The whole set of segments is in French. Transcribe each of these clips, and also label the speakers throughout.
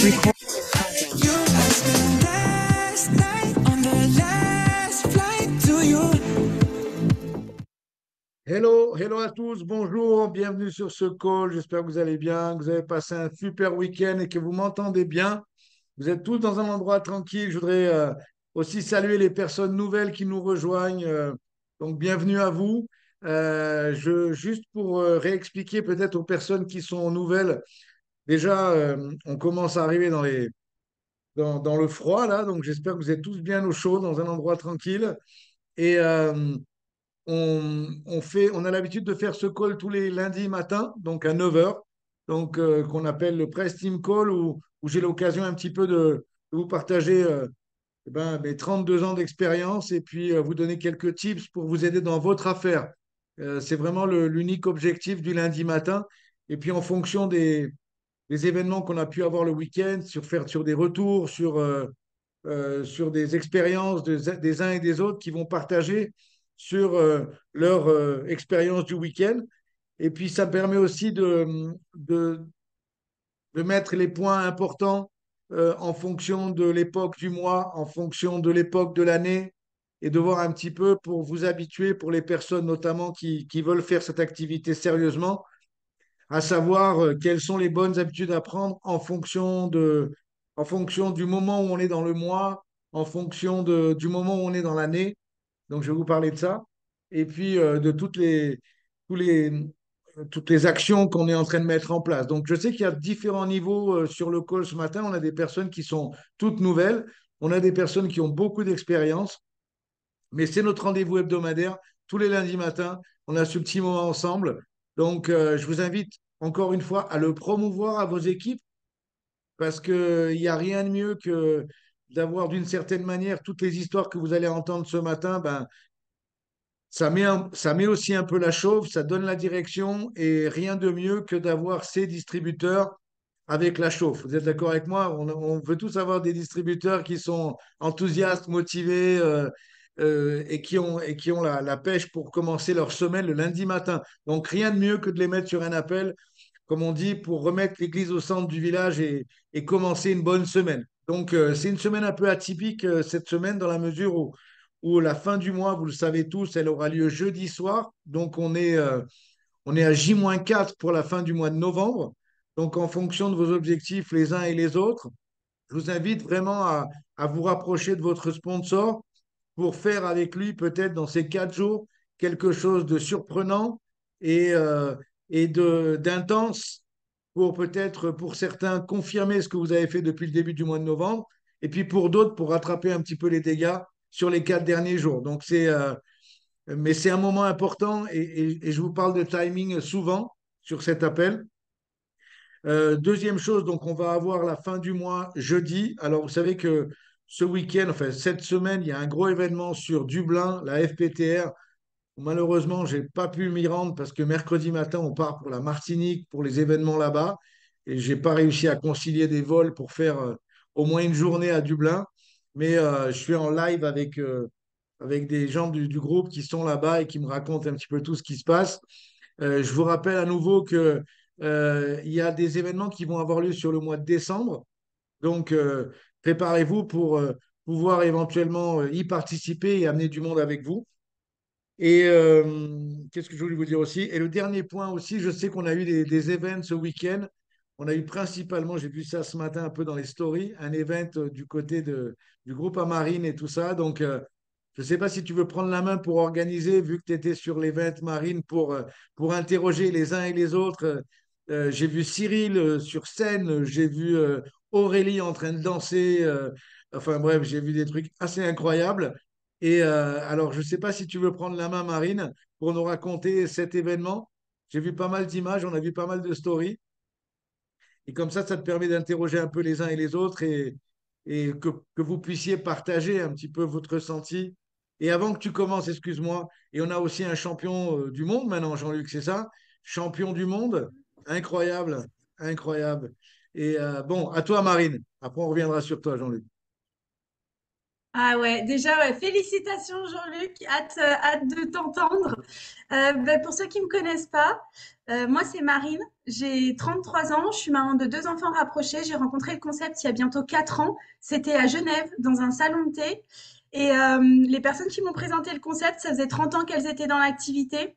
Speaker 1: Record.
Speaker 2: You asked me last night on the last flight to you.
Speaker 3: Hello, hello à tous, bonjour, bienvenue sur ce call. J'espère que vous allez bien, que vous avez passé un super week-end et que vous m'entendez bien. Vous êtes tous dans un endroit tranquille. Je voudrais aussi saluer les personnes nouvelles qui nous rejoignent. Donc, bienvenue à vous. Juste pour réexpliquer peut-être aux personnes qui sont nouvelles, déjà, on commence à arriver dans le froid là. Donc, j'espère que vous êtes tous bien au chaud, dans un endroit tranquille. Et on a l'habitude de faire ce call tous les lundis matins, donc à 9 heures, donc qu'on appelle le Press Team Call, où j'ai l'occasion un petit peu de vous partager mes 32 ans d'expérience et puis vous donner quelques tips pour vous aider dans votre affaire. C'est vraiment l'unique objectif du lundi matin. Et puis en fonction des événements qu'on a pu avoir le week-end, sur des retours, sur des expériences des uns et des autres qui vont partager sur leur expérience du week-end. Et puis, ça permet aussi de mettre les points importants en fonction de l'époque du mois, en fonction de l'époque de l'année, et de voir un petit peu pour vous habituer, pour les personnes notamment qui veulent faire cette activité sérieusement, à savoir quelles sont les bonnes habitudes à prendre en fonction du moment où on est dans le mois, en fonction du moment où on est dans l'année. Donc, je vais vous parler de ça. Et puis, de tous les, toutes les actions qu'on est en train de mettre en place. Donc, je sais qu'il y a différents niveaux sur le call ce matin. On a des personnes qui sont toutes nouvelles. On a des personnes qui ont beaucoup d'expérience. Mais c'est notre rendez-vous hebdomadaire tous les lundis matins. On a ce petit moment ensemble. Donc, je vous invite encore une fois à le promouvoir à vos équipes parce qu'il n'y a rien de mieux que d'avoir d'une certaine manière toutes les histoires que vous allez entendre ce matin. Ben, ça met aussi un peu la chauffe, ça donne la direction et rien de mieux que d'avoir ces distributeurs avec la chauffe. Vous êtes d'accord avec moi? On veut tous avoir des distributeurs qui sont enthousiastes, motivés et qui ont la pêche pour commencer leur semaine le lundi matin. Donc rien de mieux que de les mettre sur un appel, comme on dit, pour remettre l'église au centre du village et commencer une bonne semaine. Donc c'est une semaine un peu atypique cette semaine dans la mesure où la fin du mois, vous le savez tous, elle aura lieu jeudi soir. Donc on est à J-4 pour la fin du mois de novembre. Donc, en fonction de vos objectifs les uns et les autres, je vous invite vraiment à vous rapprocher de votre sponsor pour faire avec lui peut-être dans ces 4 jours quelque chose de surprenant et, euh, d'intense pour peut-être pour certains confirmer ce que vous avez fait depuis le début du mois de novembre et puis pour d'autres pour rattraper un petit peu les dégâts sur les 4 derniers jours. Donc mais c'est un moment important et je vous parle de timing souvent sur cet appel. Deuxième chose, donc on va avoir la fin du mois jeudi. Alors vous savez que ce week-end, enfin cette semaine, il y a un gros événement sur Dublin, la FPTR. Malheureusement, je n'ai pas pu m'y rendre parce que mercredi matin, on part pour la Martinique pour les événements là-bas. Et je n'ai pas réussi à concilier des vols pour faire au moins une journée à Dublin. Mais je suis en live avec des gens du groupe qui sont là-bas et qui me racontent un petit peu tout ce qui se passe. Je vous rappelle à nouveau que il y a des événements qui vont avoir lieu sur le mois de décembre. Donc, préparez-vous pour pouvoir éventuellement y participer et amener du monde avec vous. Et qu'est-ce que je voulais vous dire aussi? Et le dernier point aussi, je sais qu'on a eu des events ce week-end. On a eu principalement, j'ai vu ça ce matin un peu dans les stories, un event du côté du groupe Amarine et tout ça. Donc, je ne sais pas si tu veux prendre la main pour organiser, vu que tu étais sur l'event Marine, pour interroger les uns et les autres. J'ai vu Cyril sur scène, j'ai vu Aurélie en train de danser. Enfin bref, j'ai vu des trucs assez incroyables. Et alors, je ne sais pas si tu veux prendre la main, Marine, pour nous raconter cet événement. J'ai vu pas mal d'images, on a vu pas mal de stories. Et comme ça te permet d'interroger un peu les uns et les autres et que vous puissiez partager un petit peu votre ressenti. Et avant que tu commences, excuse-moi, et on a aussi un champion du monde maintenant, Jean-Luc, c'est ça? Champion du monde? Incroyable, incroyable. Et bon, à toi, Marine. Après, on reviendra sur toi, Jean-Luc.
Speaker 1: Ah ouais, déjà, ouais, félicitations Jean-Luc, hâte de t'entendre. Pour ceux qui ne me connaissent pas, moi c'est Marine, j'ai 33 ans, je suis maman de deux enfants rapprochés. J'ai rencontré le concept il y a bientôt 4 ans. C'était à Genève, dans un salon de thé. Et les personnes qui m'ont présenté le concept, ça faisait 30 ans qu'elles étaient dans l'activité.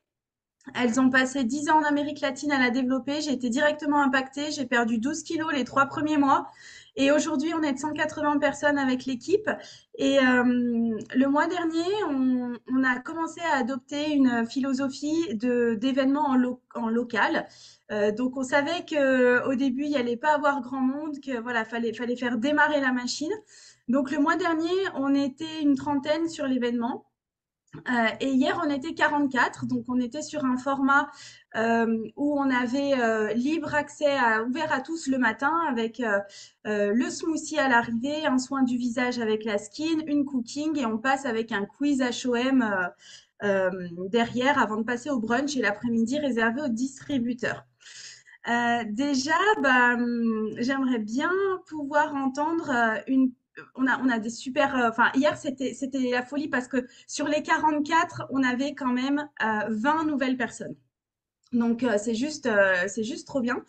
Speaker 1: Elles ont passé 10 ans en Amérique latine à la développer. J'ai été directement impactée. J'ai perdu 12 kilos les 3 premiers mois. Et aujourd'hui, on est de 180 personnes avec l'équipe. Et le mois dernier, on a commencé à adopter une philosophie d'événements en local. Donc, on savait qu'au début, il n'y allait pas avoir grand monde, que voilà, fallait faire démarrer la machine. Donc, le mois dernier, on était une trentaine sur l'événement. Et hier, on était 44, donc on était sur un format où on avait libre accès ouvert à tous le matin avec le smoothie à l'arrivée, un soin du visage avec la skin, une cooking et on passe avec un quiz HOM derrière avant de passer au brunch et l'après-midi réservé aux distributeurs. Déjà, j'aimerais bien pouvoir entendre on a des super. Enfin, hier, c'était la folie parce que sur les 44, on avait quand même 20 nouvelles personnes. Donc, c'est juste trop bien.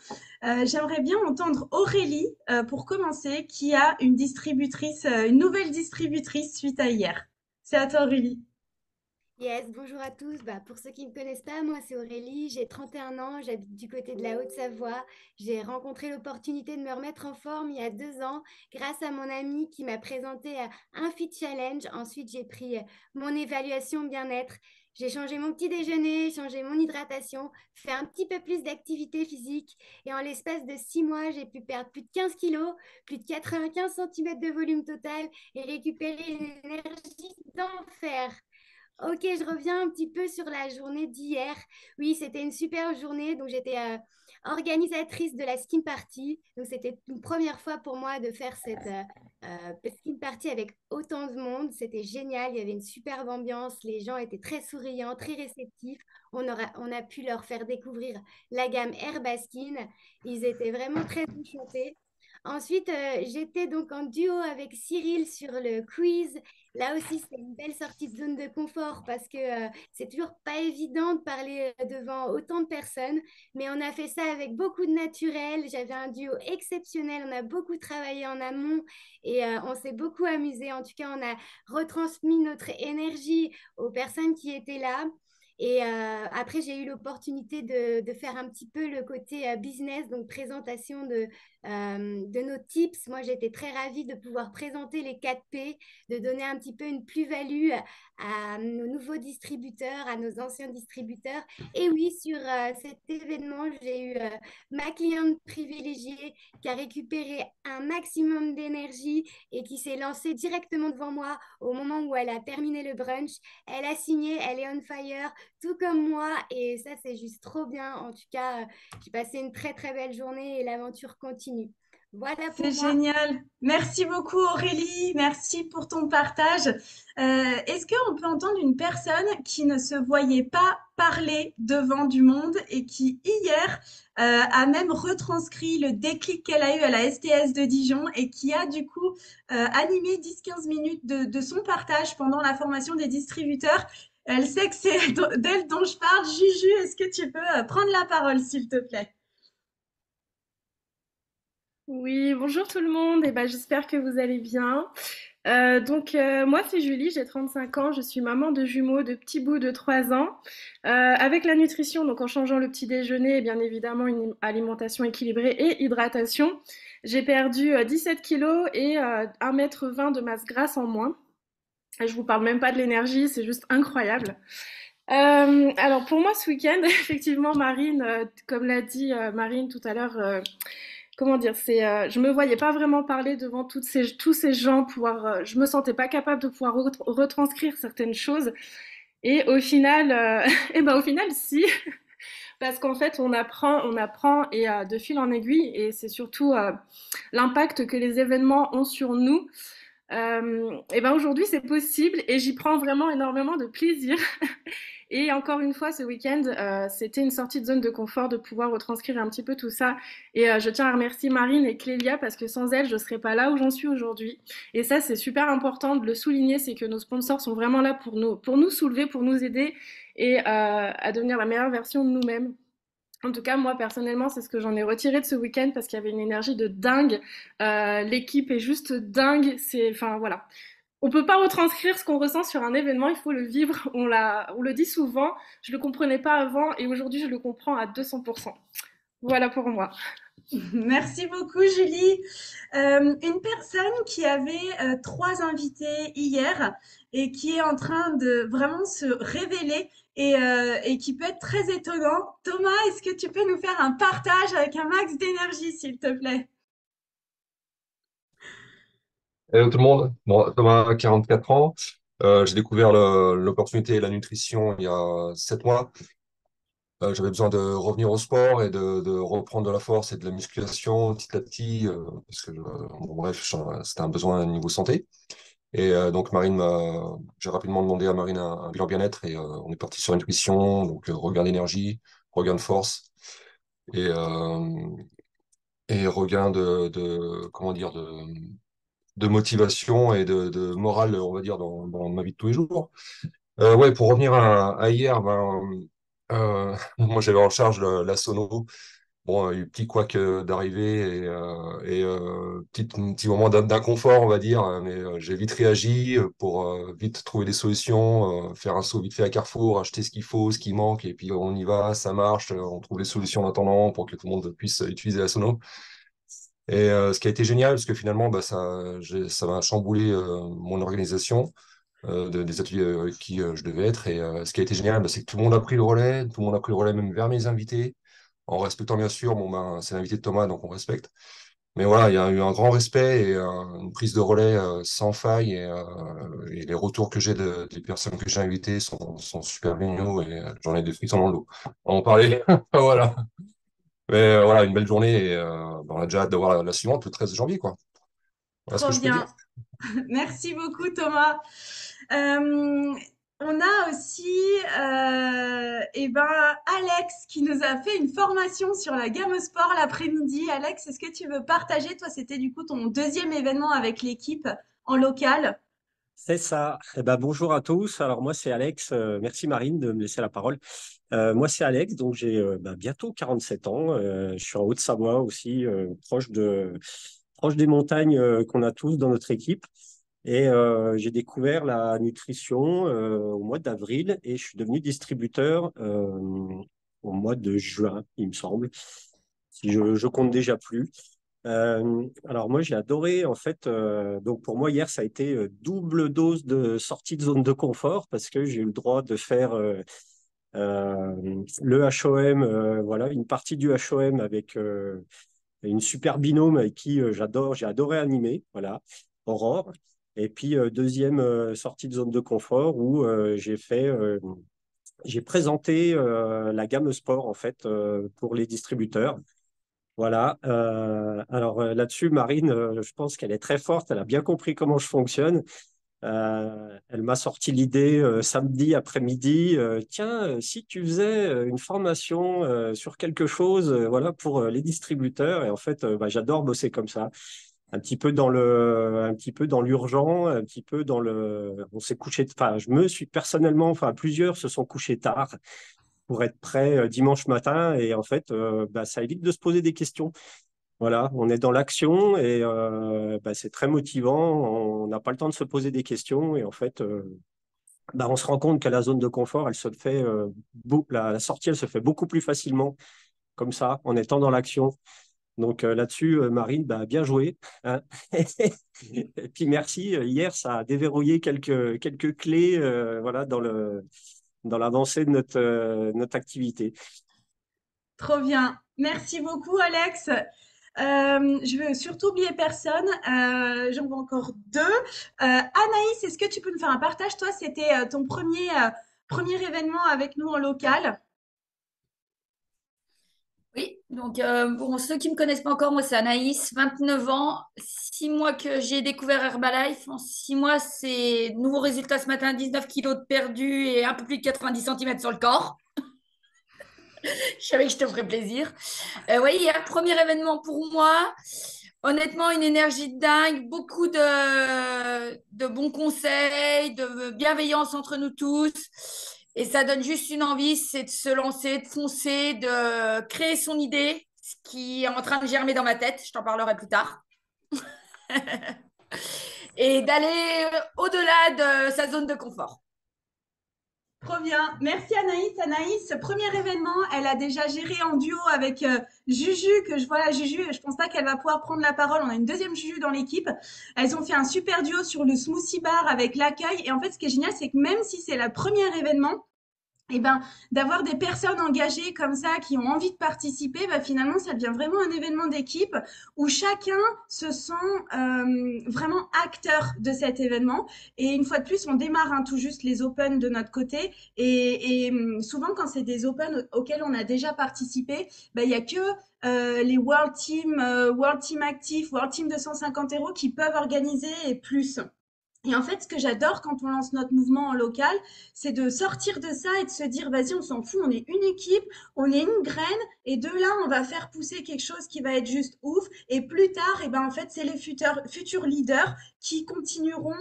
Speaker 1: J'aimerais bien entendre Aurélie, pour commencer, qui a une distributrice, une nouvelle distributrice suite à hier. C'est à toi, Aurélie.
Speaker 4: Yes, bonjour à tous. Pour ceux qui ne me connaissent pas, moi c'est Aurélie, j'ai 31 ans, j'habite du côté de la Haute-Savoie. J'ai rencontré l'opportunité de me remettre en forme il y a 2 ans grâce à mon ami qui m'a présenté un Fit Challenge. Ensuite, j'ai pris mon évaluation bien-être. J'ai changé mon petit déjeuner, changé mon hydratation, fait un petit peu plus d'activité physique et en l'espace de 6 mois, j'ai pu perdre plus de 15 kilos, plus de 95 centimètres de volume total et récupérer une énergie d'enfer. Ok, je reviens un petit peu sur la journée d'hier. Oui, c'était une super journée. Donc, j'étais organisatrice de la skin party. Donc, c'était une première fois pour moi de faire cette skin party avec autant de monde. C'était génial. Il y avait une superbe ambiance. Les gens étaient très souriants, très réceptifs. On a pu leur faire découvrir la gamme Herba Skin. Ils étaient vraiment très enchantés. Ensuite, j'étais donc en duo avec Cyril sur le quiz. Là aussi, c'était une belle sortie de zone de confort parce que c'est toujours pas évident de parler devant autant de personnes, mais on a fait ça avec beaucoup de naturel. J'avais un duo exceptionnel, on a beaucoup travaillé en amont et on s'est beaucoup amusé. En tout cas, on a retransmis notre énergie aux personnes qui étaient là. Et après, j'ai eu l'opportunité de faire un petit peu le côté business, donc présentation de nos tips. Moi, j'étais très ravie de pouvoir présenter les 4 P, de donner un petit peu une plus-value à nos nouveaux distributeurs, à nos anciens distributeurs. Et oui, sur cet événement, j'ai eu ma cliente privilégiée qui a récupéré un maximum d'énergie et qui s'est lancée directement devant moi au moment où elle a terminé le brunch. Elle a signé, elle est on fire, tout comme moi. Et ça, c'est juste trop bien. En tout cas, j'ai passé une très, très belle journée et l'aventure continue. Voilà
Speaker 1: C'est
Speaker 4: pour moi.
Speaker 1: génial. Merci beaucoup Aurélie, merci pour ton partage. Est-ce qu'on peut entendre une personne qui ne se voyait pas parler devant du monde et qui hier a même retranscrit le déclic qu'elle a eu à la STS de Dijon et qui a du coup animé 10-15 minutes de son partage pendant la formation des distributeurs. Elle sait que c'est d'elle dont je parle. Juju, est-ce que tu peux prendre la parole s'il te plaît?
Speaker 5: Oui, bonjour tout le monde, et ben, j'espère que vous allez bien. Moi c'est Julie, j'ai 35 ans, je suis maman de jumeaux de petits bouts de 3 ans. Avec la nutrition, donc en changeant le petit déjeuner et bien évidemment une alimentation équilibrée et hydratation, j'ai perdu 17 kilos et 1,20 m de masse grasse en moins. Et je vous parle même pas de l'énergie, c'est juste incroyable. Alors pour moi ce week-end, effectivement Marine, comme l'a dit Marine tout à l'heure, comment dire, je me voyais pas vraiment parler devant tous ces gens, je me sentais pas capable de pouvoir retranscrire certaines choses. Et au final, au final, si, parce qu'en fait, on apprend et de fil en aiguille, et c'est surtout l'impact que les événements ont sur nous. Aujourd'hui, c'est possible, et j'y prends vraiment énormément de plaisir. Et encore une fois, ce week-end, c'était une sortie de zone de confort de pouvoir retranscrire un petit peu tout ça. Et je tiens à remercier Marine et Clélia parce que sans elles, je ne serais pas là où j'en suis aujourd'hui. Et ça, c'est super important de le souligner, c'est que nos sponsors sont vraiment là pour nous soulever, pour nous aider et à devenir la meilleure version de nous-mêmes. En tout cas, moi personnellement, c'est ce que j'en ai retiré de ce week-end parce qu'il y avait une énergie de dingue. L'équipe est juste dingue. Enfin voilà. On peut pas retranscrire ce qu'on ressent sur un événement, il faut le vivre. On le dit souvent. Je le comprenais pas avant et aujourd'hui je le comprends à 200%. Voilà pour moi.
Speaker 1: Merci beaucoup, Julie. Une personne qui avait trois invités hier et qui est en train de vraiment se révéler et qui peut être très étonnant. Thomas, est-ce que tu peux nous faire un partage avec un max d'énergie, s'il te plaît?
Speaker 6: Hello tout le monde, bon, Thomas, 44 ans. J'ai découvert l'opportunité et la nutrition il y a 7 mois. J'avais besoin de revenir au sport et de reprendre de la force et de la musculation petit à petit, parce que, bon, bref, c'était un besoin niveau santé. Et donc, j'ai rapidement demandé à Marine un bilan bien-être et on est parti sur une nutrition, donc regain d'énergie, regain de force et, regain comment dire, de motivation et de morale, on va dire, dans ma vie de tous les jours. Ouais, pour revenir à hier, moi j'avais en charge la sono. Bon, il y a eu petit couac d'arrivée petit moment d'inconfort, on va dire, mais j'ai vite réagi pour vite trouver des solutions, faire un saut vite fait à Carrefour, acheter ce qu'il faut, ce qui manque, et puis on y va, ça marche, on trouve les solutions en attendant pour que tout le monde puisse utiliser la sono. Et ce qui a été génial, parce que finalement, ça m'a chamboulé mon organisation des ateliers avec qui je devais être. Et ce qui a été génial, c'est que tout le monde a pris le relais, tout le monde a pris le relais même vers mes invités, en respectant bien sûr, c'est l'invité de Thomas, donc on respecte. Mais voilà, il y a eu un grand respect et une prise de relais sans faille. Et les retours que j'ai des personnes que j'ai invitées sont super géniaux et j'en ai des frissons dans le dos. On en parlait, voilà. Mais voilà, une belle journée et on a déjà hâte de voir la suivante le 13 janvier, quoi. Voilà ce que
Speaker 1: Trop
Speaker 6: je peux dire.
Speaker 1: bien. Merci beaucoup, Thomas. Euh, on a aussi Alex qui nous a fait une formation sur la gamme sport l'après-midi. Alex, est-ce que tu veux partager? Toi, c'était du coup ton deuxième événement avec l'équipe en local.
Speaker 7: C'est ça. Eh ben, bonjour à tous. Alors moi c'est Alex. Merci Marine de me laisser la parole. Moi c'est Alex, donc j'ai bientôt 47 ans. Je suis en Haute-Savoie aussi, proche des montagnes qu'on a tous dans notre équipe. Et j'ai découvert la nutrition au mois d'avril et je suis devenu distributeur au mois de juin, il me semble. Si je compte déjà plus. Alors moi j'ai adoré en fait. Donc pour moi hier ça a été double dose de sortie de zone de confort parce que j'ai eu le droit de faire le HOM, voilà une partie du HOM avec une super binôme avec qui j'ai adoré animer, voilà, Aurore. Et puis deuxième sortie de zone de confort où j'ai présenté la gamme sport en fait pour les distributeurs. Voilà. Alors là-dessus, Marine, je pense qu'elle est très forte. Elle a bien compris comment je fonctionne. Elle m'a sorti l'idée samedi après-midi. Tiens, si tu faisais une formation sur quelque chose, voilà, pour les distributeurs. Et en fait, j'adore bosser comme ça. Un petit peu dans l'urgent, un petit peu on s'est couché. Enfin, je me suis personnellement, enfin, plusieurs se sont couchés tard pour être prêt dimanche matin. Et en fait, ça évite de se poser des questions. Voilà, on est dans l'action et c'est très motivant. On n'a pas le temps de se poser des questions. Et en fait, on se rend compte qu'à la zone de confort, elle se fait, la sortie, elle se fait beaucoup plus facilement comme ça, en étant dans l'action. Donc là-dessus, Marine, bien joué, hein. Et puis merci. Hier, ça a déverrouillé quelques clés voilà, dans l'avancée de notre activité.
Speaker 1: Trop bien. Merci beaucoup, Alex. Je veux surtout oublier personne. J'en vois encore deux. Anaïs, est-ce que tu peux nous faire un partage? Toi, c'était ton premier événement avec nous en local.
Speaker 8: Oui, donc pour ceux qui ne me connaissent pas encore, moi c'est Anaïs, 29 ans. 6 mois que j'ai découvert Herbalife. En 6 mois, c'est nouveau résultat ce matin, 19 kilos de perdu et un peu plus de 90 centimètres sur le corps. Je savais que je te ferais plaisir. Oui, hier, premier événement pour moi. Honnêtement, une énergie de dingue, beaucoup de bons conseils, de bienveillance entre nous tous. Et ça donne juste une envie, c'est de se lancer, de foncer, de créer son idée, ce qui est en train de germer dans ma tête. Je t'en parlerai plus tard. Et d'aller au-delà de sa zone de confort.
Speaker 1: Trop bien. Merci Anaïs. Anaïs, ce premier événement, elle a déjà géré en duo avec Juju, que je vois là, Juju, je pense pas qu'elle va pouvoir prendre la parole. On a une deuxième Juju dans l'équipe. Elles ont fait un super duo sur le smoothie bar avec l'accueil. Et en fait, ce qui est génial, c'est que même si c'est le premier événement, et ben, d'avoir des personnes engagées comme ça qui ont envie de participer, bah, finalement, ça devient vraiment un événement d'équipe où chacun se sent vraiment acteur de cet événement. Et une fois de plus, on démarre tout juste les Open de notre côté. Et souvent, quand c'est des Open auxquels on a déjà participé, bah, il n'y a que les World Team Actif, World Team 250 € qui peuvent organiser et plus. Et en fait, ce que j'adore quand on lance notre mouvement en local, c'est de sortir de ça et de se dire, vas-y, on s'en fout, on est une équipe, on est une graine, et de là, on va faire pousser quelque chose qui va être juste ouf. Et plus tard, et ben, en fait, c'est les futurs leaders qui continueront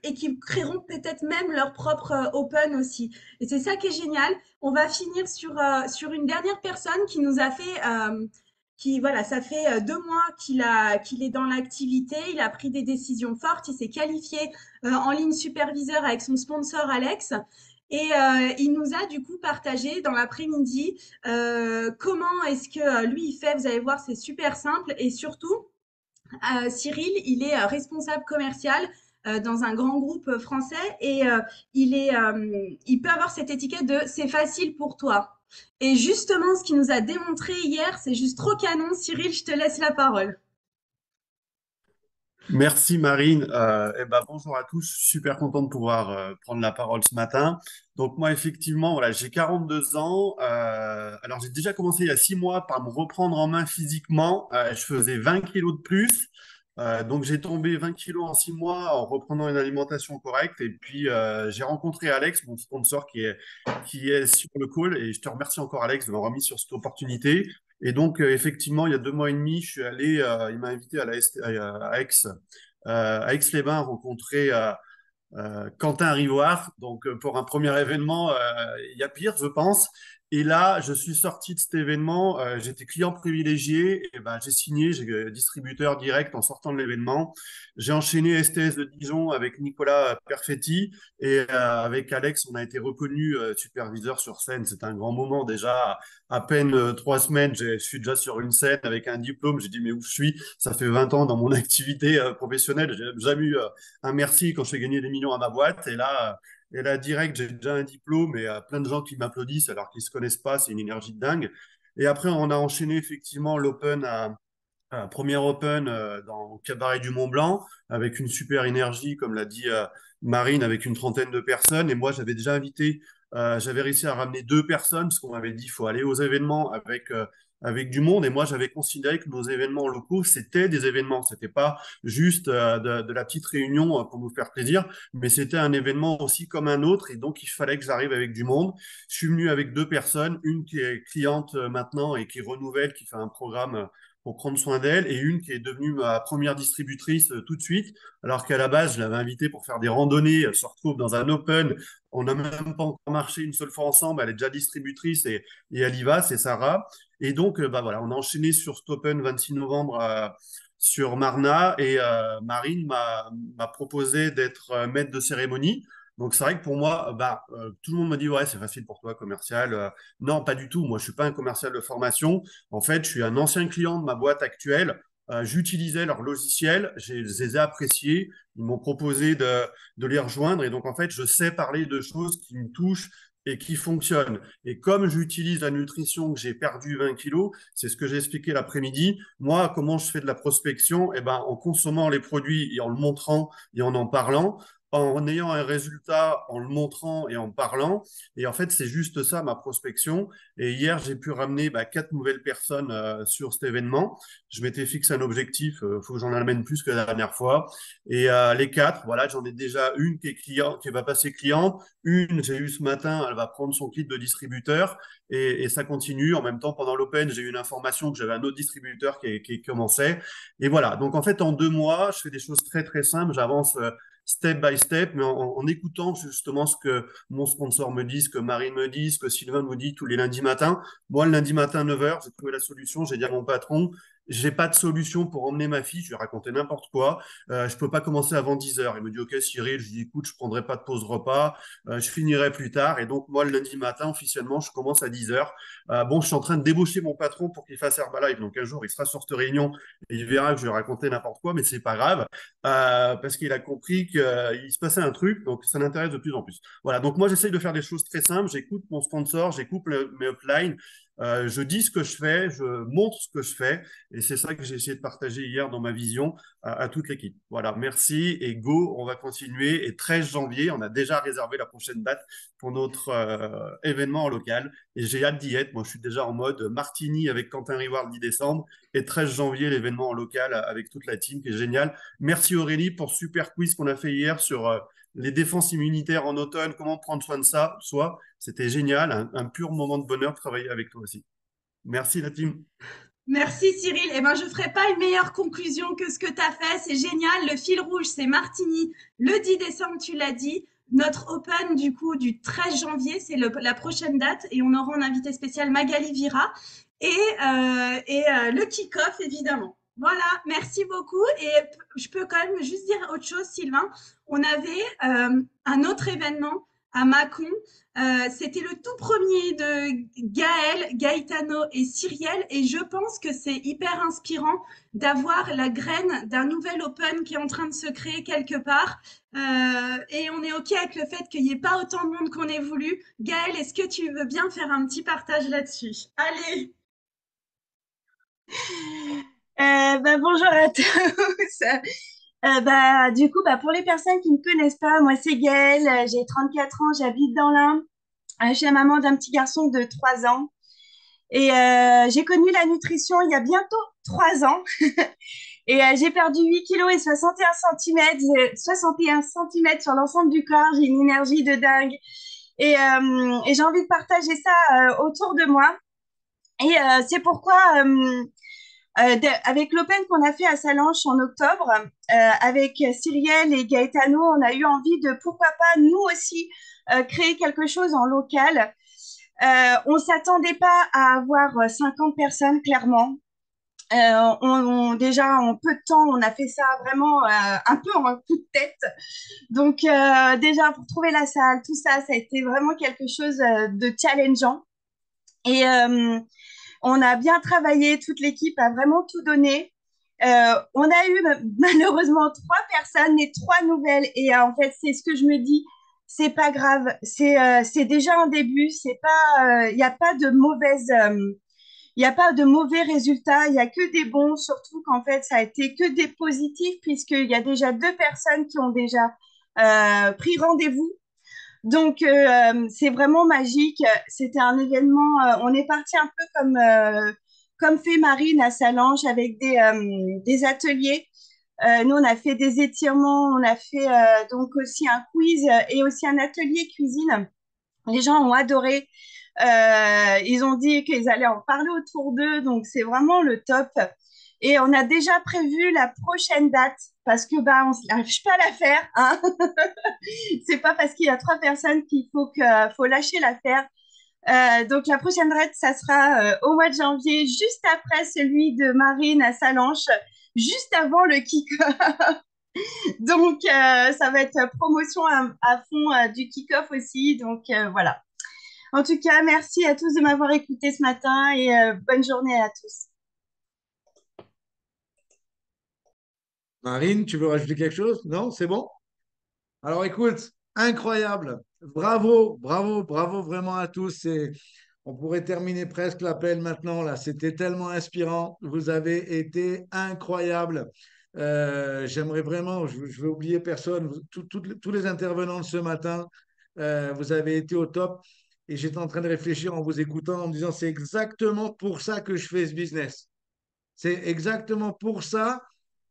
Speaker 1: et qui créeront peut-être même leur propre open aussi. Et c'est ça qui est génial. On va finir sur une dernière personne qui nous a fait voilà, ça fait 2 mois qu'il est dans l'activité, il a pris des décisions fortes, il s'est qualifié en ligne superviseur avec son sponsor Alex. Et il nous a du coup partagé dans l'après-midi comment est-ce que lui il fait. Vous allez voir, c'est super simple. Et surtout, Cyril, il est responsable commercial dans un grand groupe français et il peut avoir cette étiquette de c'est facile pour toi. Et justement, ce qu'il nous a démontré hier, c'est juste trop canon. Cyril, je te laisse la parole.
Speaker 9: Merci Marine. Bonjour à tous. Super content de pouvoir prendre la parole ce matin. Donc moi effectivement, voilà, j'ai 42 ans. Alors j'ai déjà commencé il y a 6 mois par me reprendre en main physiquement. Je faisais 20 kilos de plus. Donc j'ai tombé 20 kilos en 6 mois en reprenant une alimentation correcte. Et puis j'ai rencontré Alex, mon sponsor qui est sur le call. Et je te remercie encore Alex de m'avoir mis sur cette opportunité. Et donc, effectivement, il y a 2 mois et demi, je suis allé, il m'a invité à Aix-les-Bains rencontrer Quentin Rivoire. Donc, pour un premier événement, il y a pire, je pense. Et là, je suis sorti de cet événement. J'étais client privilégié. Et ben, j'ai signé, j'ai distributeur direct en sortant de l'événement. J'ai enchaîné STS de Dijon avec Nicolas Perfetti. Et avec Alex, on a été reconnu superviseur sur scène. C'est un grand moment déjà. À peine 3 semaines, je suis déjà sur une scène avec un diplôme. J'ai dit, mais où je suis? Ça fait 20 ans dans mon activité professionnelle. J'ai jamais eu un merci quand je fais gagner des millions à ma boîte. Et là, direct, j'ai déjà un diplôme et plein de gens qui m'applaudissent alors qu'ils ne se connaissent pas. C'est une énergie de dingue. Et après, on a enchaîné effectivement l'Open premier Open au Cabaret du Mont-Blanc avec une super énergie, comme l'a dit Marine, avec une trentaine de personnes. Et moi, j'avais déjà invité, j'avais réussi à ramener 2 personnes parce qu'on m'avait dit qu'il faut aller aux événements avec du monde. Et moi, j'avais considéré que nos événements locaux, c'était des événements. C'était pas juste de la petite réunion pour nous faire plaisir, mais c'était un événement aussi comme un autre. Et donc, il fallait que j'arrive avec du monde. Je suis venu avec 2 personnes, une qui est cliente maintenant et qui renouvelle, qui fait un programme pour prendre soin d'elle, et une qui est devenue ma première distributrice tout de suite, alors qu'à la base, je l'avais invitée pour faire des randonnées. Elle se retrouve dans un open. On n'a même pas encore marché une seule fois ensemble. Elle est déjà distributrice et elle y va, c'est Sarah. Et donc, voilà, on a enchaîné sur cet Open 26 novembre sur Marna, et Marine m'a proposé d'être maître de cérémonie. Donc, c'est vrai que pour moi, tout le monde me dit, ouais, c'est facile pour toi, commercial. Non, pas du tout. Moi, je suis pas un commercial de formation. En fait, je suis un ancien client de ma boîte actuelle. J'utilisais leur logiciel, je les ai appréciés. Ils m'ont proposé de les rejoindre. Et donc, en fait, je sais parler de choses qui me touchent et qui fonctionnent. Et comme j'utilise la nutrition, que j'ai perdu 20 kilos, c'est ce que j'ai expliqué l'après-midi. Moi, comment je fais de la prospection? Eh ben, en consommant les produits et en le montrant et en parlant. en ayant un résultat, en le montrant et en parlant. Et en fait, c'est juste ça ma prospection. Et hier, j'ai pu ramener 4 nouvelles personnes sur cet événement. Je m'étais fixé un objectif, faut que j'en amène plus que la dernière fois. Et les 4, voilà, j'en ai déjà une qui est client, qui va passer cliente. Une, j'ai eu ce matin, elle va prendre son kit de distributeur. Et ça continue. En même temps, pendant l'Open, j'ai eu une information que j'avais un autre distributeur qui commençait. Et voilà. Donc, en fait, en 2 mois, je fais des choses très, très simples. J'avance step by step, mais en écoutant justement ce que mon sponsor me dit, ce que Marine me dit, ce que Sylvain me dit tous les lundis matins. Moi, le lundi matin, 9h, j'ai trouvé la solution. J'ai dit à mon patron, j'ai pas de solution pour emmener ma fille. Je lui ai raconté n'importe quoi. Je peux pas commencer avant 10h. Il me dit, OK, Cyril. Je lui dis, écoute, je prendrai pas de pause repas. Je finirai plus tard. Et donc, moi, le lundi matin, officiellement, je commence à 10h. Bon, je suis en train de débaucher mon patron pour qu'il fasse Herbalife. Donc, un jour, il sera sur cette réunion et il verra que je vais raconter n'importe quoi, mais c'est pas grave, parce qu'il a compris qu'il se passait un truc. Donc, ça l'intéresse de plus en plus. Voilà. Donc, moi, j'essaye de faire des choses très simples. J'écoute mon sponsor, j'écoute mes uplines. Je dis ce que je fais, je montre ce que je fais, et c'est ça que j'ai essayé de partager hier dans ma vision à toute l'équipe. Voilà, merci et go, on va continuer. Et 13 janvier, on a déjà réservé la prochaine date pour notre événement en local, et j'ai hâte d'y être. Moi, je suis déjà en mode Martini avec Quentin Rivard le 10 décembre, et 13 janvier, l'événement en local avec toute la team, qui est génial. Merci Aurélie pour ce super quiz qu'on a fait hier sur les défenses immunitaires en automne, comment prendre soin de ça, soi. C'était génial, un pur moment de bonheur de travailler avec toi aussi. Merci la team.
Speaker 1: Merci Cyril. Eh ben, je ne ferai pas une meilleure conclusion que ce que tu as fait. C'est génial. Le fil rouge, c'est Martigny. Le 10 décembre, tu l'as dit. Notre Open, du coup, du 13 janvier, c'est la prochaine date. Et on aura un invité spécial, Magali Vira. Et le kick-off, évidemment. Voilà, merci beaucoup. Et je peux quand même juste dire autre chose, Sylvain. On avait un autre événement à Mâcon. C'était le tout premier de Gaël, Gaetano et Cyrielle. Et je pense que c'est hyper inspirant d'avoir la graine d'un nouvel Open qui est en train de se créer quelque part. Et on est OK avec le fait qu'il n'y ait pas autant de monde qu'on ait voulu. Gaël, est-ce que tu veux bien faire un petit partage là-dessus? Allez!
Speaker 10: Bonjour à tous. Du coup, pour les personnes qui ne me connaissent pas, moi c'est Gaëlle, j'ai 34 ans, j'habite dans l'Ain. Je suis la maman d'un petit garçon de 3 ans. Et j'ai connu la nutrition il y a bientôt 3 ans. Et j'ai perdu 8 kilos et 61 centimètres sur l'ensemble du corps. J'ai une énergie de dingue. Et j'ai envie de partager ça autour de moi. Et c'est pourquoi... avec l'Open qu'on a fait à Salanches en octobre, avec Cyrielle et Gaetano, on a eu envie de, pourquoi pas, nous aussi, créer quelque chose en local. On ne s'attendait pas à avoir 50 personnes, clairement. Déjà, en peu de temps, on a fait ça vraiment un peu en un coup de tête. Donc, déjà, pour trouver la salle, tout ça, ça a été vraiment quelque chose de challengeant. Et on a bien travaillé, toute l'équipe a vraiment tout donné. On a eu malheureusement 3 personnes, mais 3 nouvelles. Et en fait, c'est ce que je me dis, c'est pas grave. C'est déjà un début. C'est pas, il n'y a pas de il n'y a pas de mauvais résultats. Il y a que des bons. Surtout qu'en fait, ça a été que des positifs puisqu'il y a déjà 2 personnes qui ont déjà pris rendez-vous. Donc, c'est vraiment magique. C'était un événement. On est parti un peu comme fait Marine à Salanches avec des ateliers. Nous, on a fait des étirements, on a fait donc aussi un quiz et aussi un atelier cuisine. Les gens ont adoré. Ils ont dit qu'ils allaient en parler autour d'eux, donc c'est vraiment le top. Et on a déjà prévu la prochaine date parce que on n'arrive pas à la faire, hein. C'est pas parce qu'il y a 3 personnes qu'il faut lâcher l'affaire. Donc la prochaine date, ça sera au mois de janvier, juste après celui de Marine à Salanches, juste avant le kick-off. Donc ça va être promotion à fond du kick-off aussi. Donc voilà. En tout cas, merci à tous de m'avoir écouté ce matin et bonne journée à tous.
Speaker 3: Marine, tu veux rajouter quelque chose? Non, c'est bon? Alors écoute, incroyable. Bravo, bravo, bravo vraiment à tous. On pourrait terminer presque l'appel maintenant là. C'était tellement inspirant. Vous avez été incroyables. J'aimerais vraiment, je veux oublier personne, tous les intervenants de ce matin, vous avez été au top. Et j'étais en train de réfléchir en vous écoutant, en me disant, c'est exactement pour ça que je fais ce business. C'est exactement pour ça,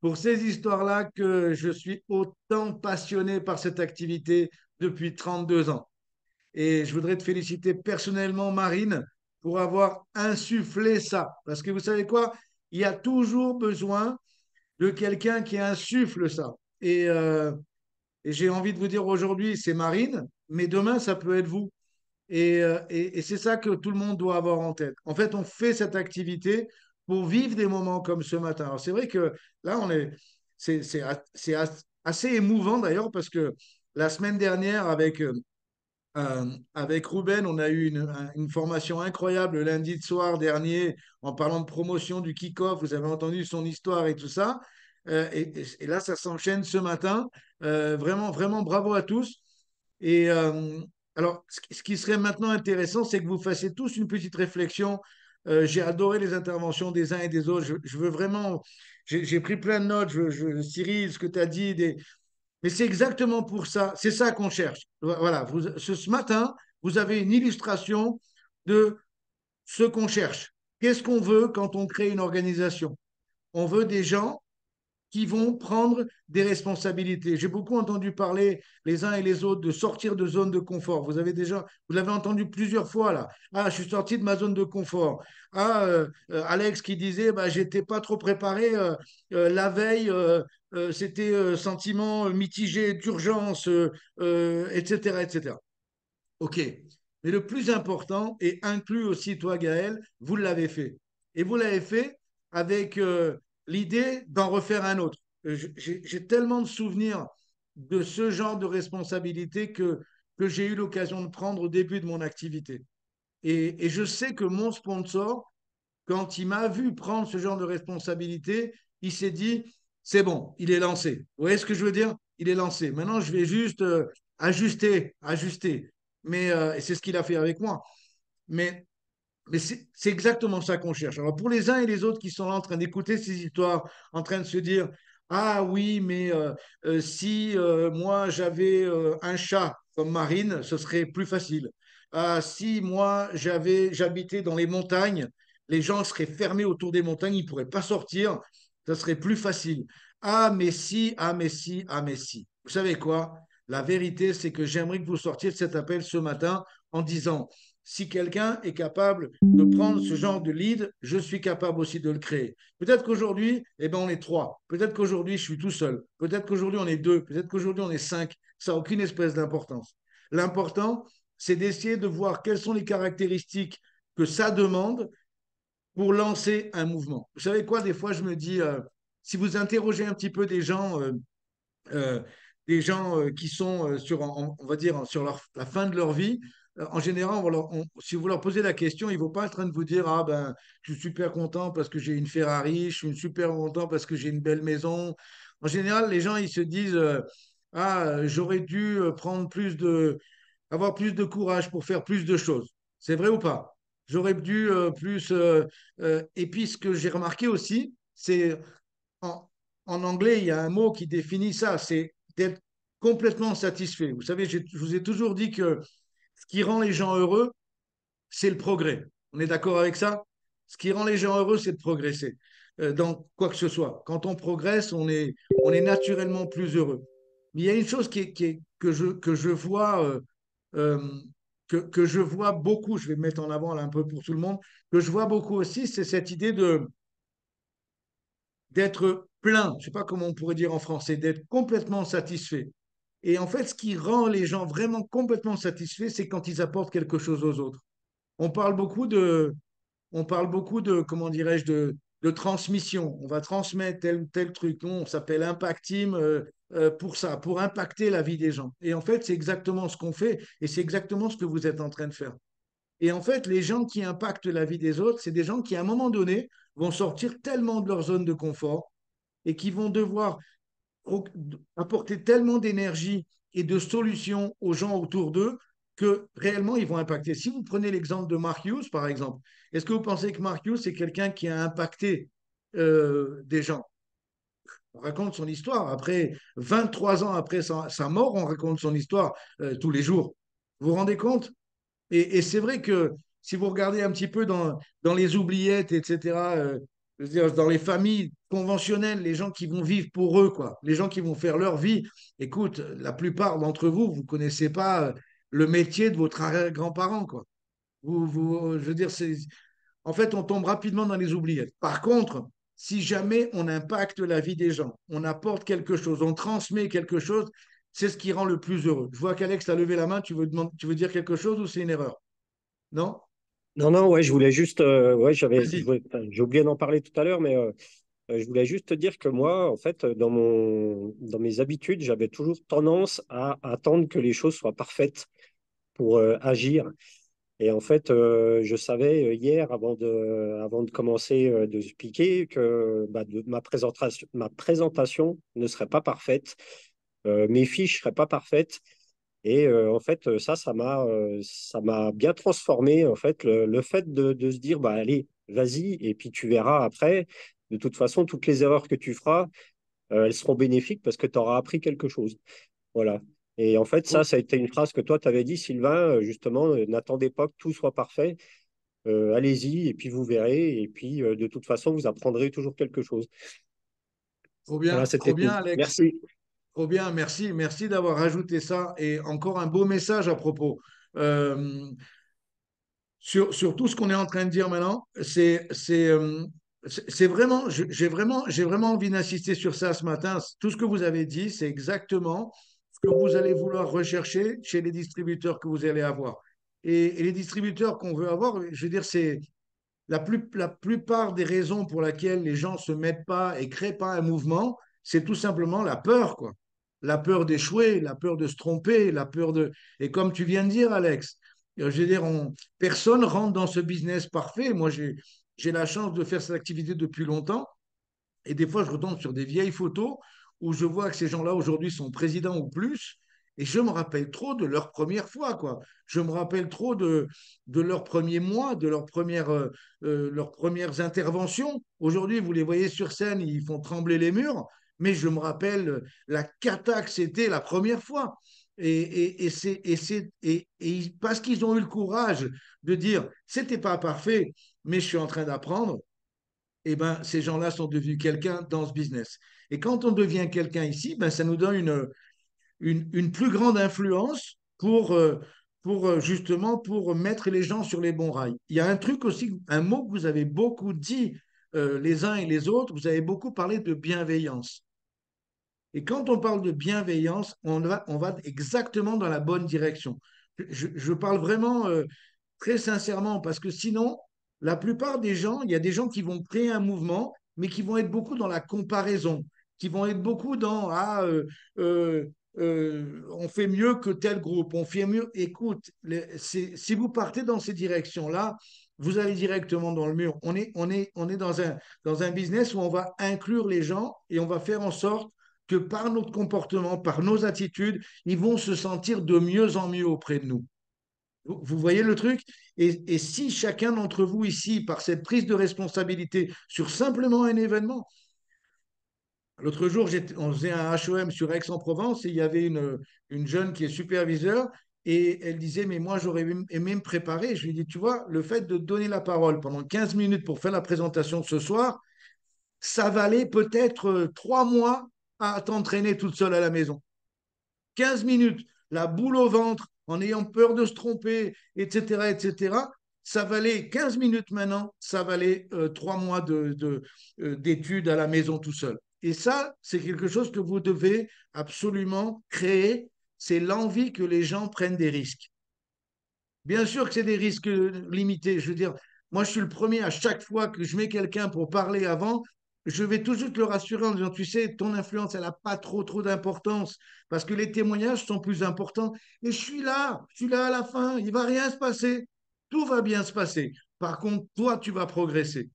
Speaker 3: pour ces histoires-là, que je suis autant passionné par cette activité depuis 32 ans. Et je voudrais te féliciter personnellement, Marine, pour avoir insufflé ça. Parce que vous savez quoi? Il y a toujours besoin de quelqu'un qui insuffle ça. Et, euh, et j'ai envie de vous dire aujourd'hui, c'est Marine, mais demain, ça peut être vous. Et c'est ça que tout le monde doit avoir en tête. En fait, on fait cette activité pour vivre des moments comme ce matin. Alors, c'est vrai que là, assez émouvant d'ailleurs, parce que la semaine dernière, avec Ruben, on a eu une formation incroyable le lundi soir dernier en parlant de promotion du kick-off. Vous avez entendu son histoire et tout ça. Et là, ça s'enchaîne ce matin. Vraiment, vraiment bravo à tous. Et alors, ce qui serait maintenant intéressant, c'est que vous fassiez tous une petite réflexion. J'ai adoré les interventions des uns et des autres. Je veux vraiment, j'ai pris plein de notes. Cyril, ce que tu as dit, mais c'est exactement pour ça, c'est ça qu'on cherche. Voilà, ce matin, vous avez une illustration de ce qu'on cherche. Qu'est-ce qu'on veut quand on crée une organisation? On veut des gens qui vont prendre des responsabilités. J'ai beaucoup entendu parler les uns et les autres de sortir de zone de confort. Vous l'avez entendu plusieurs fois là. Ah, je suis sorti de ma zone de confort. Ah, Alex qui disait, bah, j'étais pas trop préparé la veille. C'était sentiment mitigé d'urgence, etc., etc. OK. Mais le plus important, et inclus aussi toi, Gaël, vous l'avez fait. Et vous l'avez fait avec l'idée d'en refaire un autre. J'ai tellement de souvenirs de ce genre de responsabilité que j'ai eu l'occasion de prendre au début de mon activité. Et je sais que mon sponsor, quand il m'a vu prendre ce genre de responsabilité, il s'est dit, c'est bon, il est lancé. Vous voyez ce que je veux dire? Il est lancé. Maintenant, je vais juste ajuster, ajuster. Et c'est ce qu'il a fait avec moi. Mais, mais c'est exactement ça qu'on cherche. Alors, pour les uns et les autres qui sont là en train d'écouter ces histoires, en train de se dire, ah oui, mais si moi j'avais un chat comme Marine, ce serait plus facile. Ah, si moi j'habitais dans les montagnes, les gens seraient fermés autour des montagnes, ils ne pourraient pas sortir, ça serait plus facile. Ah, mais si, ah, mais si, ah, mais si. Vous savez quoi? La vérité, c'est que j'aimerais que vous sortiez de cet appel ce matin en disant, si quelqu'un est capable de prendre ce genre de lead, je suis capable aussi de le créer. Peut-être qu'aujourd'hui, eh ben, on est trois. Peut-être qu'aujourd'hui, je suis tout seul. Peut-être qu'aujourd'hui, on est deux. Peut-être qu'aujourd'hui, on est cinq. Ça n'a aucune espèce d'importance. L'important, c'est d'essayer de voir quelles sont les caractéristiques que ça demande pour lancer un mouvement. Vous savez quoi, des fois, je me dis, si vous interrogez un petit peu euh, des gens qui sont on va dire, sur la fin de leur vie, en général, si vous leur posez la question, ils ne vont pas être en train de vous dire, ah ben, je suis super content parce que j'ai une Ferrari, je suis super content parce que j'ai une belle maison. En général, les gens, ils se disent, j'aurais dû avoir plus de courage pour faire plus de choses. C'est vrai ou pas? J'aurais dû plus. Et puis, ce que j'ai remarqué aussi, c'est en, en anglais, il y a un mot qui définit ça, c'est d'être complètement satisfait. Vous savez, je vous ai toujours dit que ce qui rend les gens heureux, c'est le progrès. On est d'accord avec ça? Ce qui rend les gens heureux, c'est de progresser dans quoi que ce soit. Quand on progresse, on est naturellement plus heureux. Mais il y a une chose que je vois, euh, que je vois beaucoup, je vais mettre en avant là un peu pour tout le monde, que je vois beaucoup aussi, c'est cette idée d'être plein, je ne sais pas comment on pourrait dire en français, d'être complètement satisfait. Et en fait, ce qui rend les gens vraiment complètement satisfaits, c'est quand ils apportent quelque chose aux autres. On parle beaucoup comment dirais-je, de transmission. On va transmettre tel ou tel truc. Nous, on s'appelle Impact Team pour ça, pour impacter la vie des gens. Et en fait, c'est exactement ce qu'on fait et c'est exactement ce que vous êtes en train de faire. Et en fait, les gens qui impactent la vie des autres, c'est des gens qui, à un moment donné, vont sortir tellement de leur zone de confort et qui vont devoir apporter tellement d'énergie et de solutions aux gens autour d'eux que réellement ils vont impacter. Si vous prenez l'exemple de Mark Hughes, par exemple, est-ce que vous pensez que Mark Hughes, c'est quelqu'un qui a impacté des gens? On raconte son histoire. Après 23 ans après sa mort, on raconte son histoire tous les jours. Vous vous rendez compte? Et c'est vrai que si vous regardez un petit peu dans les oubliettes, etc., je veux dire, dans les familles conventionnelles, les gens qui vont vivre pour eux, quoi, les gens qui vont faire leur vie, écoute, la plupart d'entre vous, vous ne connaissez pas le métier de votre arrière-grand-parent, quoi. Je veux dire, en fait, on tombe rapidement dans les oubliettes. Par contre, si jamais on impacte la vie des gens, on apporte quelque chose, on transmet quelque chose, c'est ce qui rend le plus heureux. Je vois qu'Alex a levé la main, tu veux dire quelque chose ou c'est une erreur? Non?
Speaker 7: Non, non, ouais, je voulais juste, ouais,
Speaker 3: Vas-y.
Speaker 7: enfin, j'ai oublié d'en parler tout à l'heure, mais je voulais juste te dire que moi, en fait, dans mes habitudes, j'avais toujours tendance à attendre que les choses soient parfaites pour agir. Et en fait, je savais hier, avant de commencer de speaker, que bah, ma présentation ne serait pas parfaite, mes fiches ne seraient pas parfaites. Et en fait, ça m'a bien transformé. En fait, le fait de se dire, bah, allez, vas-y, et puis tu verras après. De toute façon, toutes les erreurs que tu feras, elles seront bénéfiques parce que tu auras appris quelque chose. Voilà. Et en fait,
Speaker 3: Oh,
Speaker 7: ça a été une phrase que toi, tu avais dit, Sylvain, justement, n'attendez pas que tout soit parfait. Allez-y, et puis vous verrez. Et puis, de toute façon, vous apprendrez toujours quelque chose. Voilà,
Speaker 3: trop
Speaker 7: c'était
Speaker 3: bien,
Speaker 7: tout.
Speaker 3: Alex.
Speaker 7: Merci.
Speaker 3: Trop bien, merci. Merci d'avoir rajouté ça. Et encore un beau message à propos. Euh, sur tout ce qu'on est en train de dire maintenant, c'est vraiment, j'ai vraiment envie d'insister sur ça ce matin. Tout ce que vous avez dit, c'est exactement ce que vous allez vouloir rechercher chez les distributeurs que vous allez avoir. Et les distributeurs qu'on veut avoir, je veux dire, c'est la plupart des raisons pour lesquelles les gens ne se mettent pas et ne créent pas un mouvement, c'est tout simplement la peur, quoi. La peur d'échouer, la peur de se tromper, la peur de... Et comme tu viens de dire, Alex, je veux dire, personne rentre dans ce business parfait. Moi, j'ai la chance de faire cette activité depuis longtemps. Et des fois, je retombe sur des vieilles photos où je vois que ces gens-là aujourd'hui sont présidents ou plus. Et je me rappelle trop de leur première fois, quoi. Je me rappelle trop de leurs premiers mois, de leurs premières interventions. Aujourd'hui, vous les voyez sur scène, ils font trembler les murs. Mais je me rappelle la cata que c'était la première fois. Parce qu'ils ont eu le courage de dire, c'était pas parfait, mais je suis en train d'apprendre, eh ben, ces gens-là sont devenus quelqu'un dans ce business. Et quand on devient quelqu'un ici, ben, ça nous donne une plus grande influence justement pour mettre les gens sur les bons rails. Il y a un truc aussi, un mot que vous avez beaucoup dit les uns et les autres, vous avez beaucoup parlé de bienveillance. Et quand on parle de bienveillance, on va exactement dans la bonne direction. Je parle vraiment très sincèrement parce que sinon, la plupart des gens, il y a des gens qui vont créer un mouvement, mais qui vont être beaucoup dans la comparaison, qui vont être beaucoup dans euh, on fait mieux que tel groupe, on fait mieux. Écoute, si vous partez dans ces directions-là, vous allez directement dans le mur. On est dans un business où on va inclure les gens et on va faire en sorte que par notre comportement, par nos attitudes, ils vont se sentir de mieux en mieux auprès de nous. Vous voyez le truc? Et si chacun d'entre vous ici, par cette prise de responsabilité sur simplement un événement, l'autre jour, on faisait un HOM sur Aix-en-Provence et il y avait une jeune qui est superviseure et elle disait, mais moi, j'aurais aimé me préparer. Je lui ai dit, tu vois, le fait de donner la parole pendant 15 minutes pour faire la présentation de ce soir, ça valait peut-être 3 mois à t'entraîner toute seule à la maison. 15 minutes, la boule au ventre, en ayant peur de se tromper, etc., etc., ça valait 15 minutes maintenant, ça valait 3 mois d'études à la maison tout seul. Et ça, c'est quelque chose que vous devez absolument créer, c'est l'envie que les gens prennent des risques. Bien sûr que c'est des risques limités. Je veux dire, moi, je suis le premier à chaque fois que je mets quelqu'un pour parler avant, je vais toujours te le rassurer en disant, tu sais, ton influence, elle n'a pas trop d'importance parce que les témoignages sont plus importants. Et je suis là à la fin, il ne va rien se passer. Tout va bien se passer. Par contre, toi, tu vas progresser.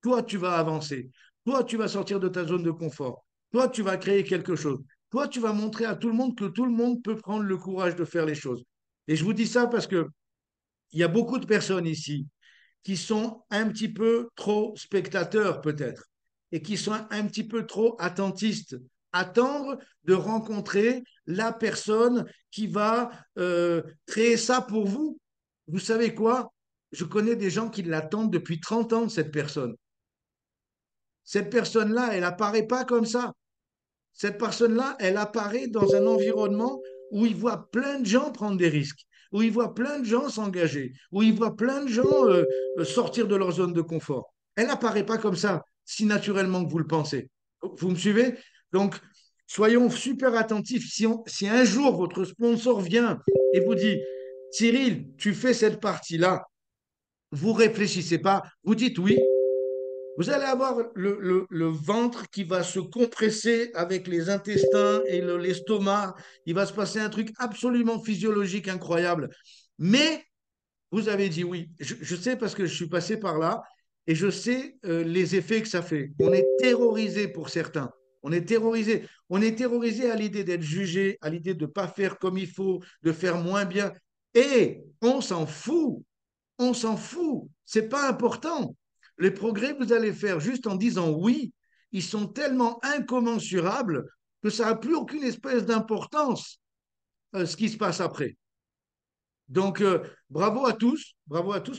Speaker 3: Toi, tu vas avancer. Toi, tu vas sortir de ta zone de confort. Toi, tu vas créer quelque chose. Toi, tu vas montrer à tout le monde que tout le monde peut prendre le courage de faire les choses. Et je vous dis ça parce que il y a beaucoup de personnes ici qui sont un petit peu trop spectateurs peut-être. et qui sont un petit peu trop attentistes. Attendre de rencontrer la personne qui va créer ça pour vous. Vous savez quoi? Je connais des gens qui l'attendent depuis 30 ans, cette personne. Cette personne-là, elle apparaît pas comme ça. Cette personne-là, elle apparaît dans un environnement où il voit plein de gens prendre des risques, où il voit plein de gens s'engager, où il voit plein de gens sortir de leur zone de confort. Elle n'apparaît pas comme ça, si naturellement que vous le pensez. Vous me suivez? Donc, soyons super attentifs. Si un jour votre sponsor vient et vous dit, Cyril, tu fais cette partie-là, vous réfléchissez pas, vous dites oui, vous allez avoir le ventre qui va se compresser avec les intestins et l'estomac. Il va se passer un truc absolument physiologique incroyable. Mais vous avez dit oui. Je sais parce que je suis passé par là et je sais les effets que ça fait. On est terrorisé pour certains. On est terrorisé. On est terrorisé à l'idée d'être jugé, à l'idée de ne pas faire comme il faut, de faire moins bien. Et on s'en fout. On s'en fout. C'est pas important. Les progrès que vous allez faire juste en disant oui, ils sont tellement incommensurables que ça n'a plus aucune espèce d'importance ce qui se passe après. Donc, bravo à tous,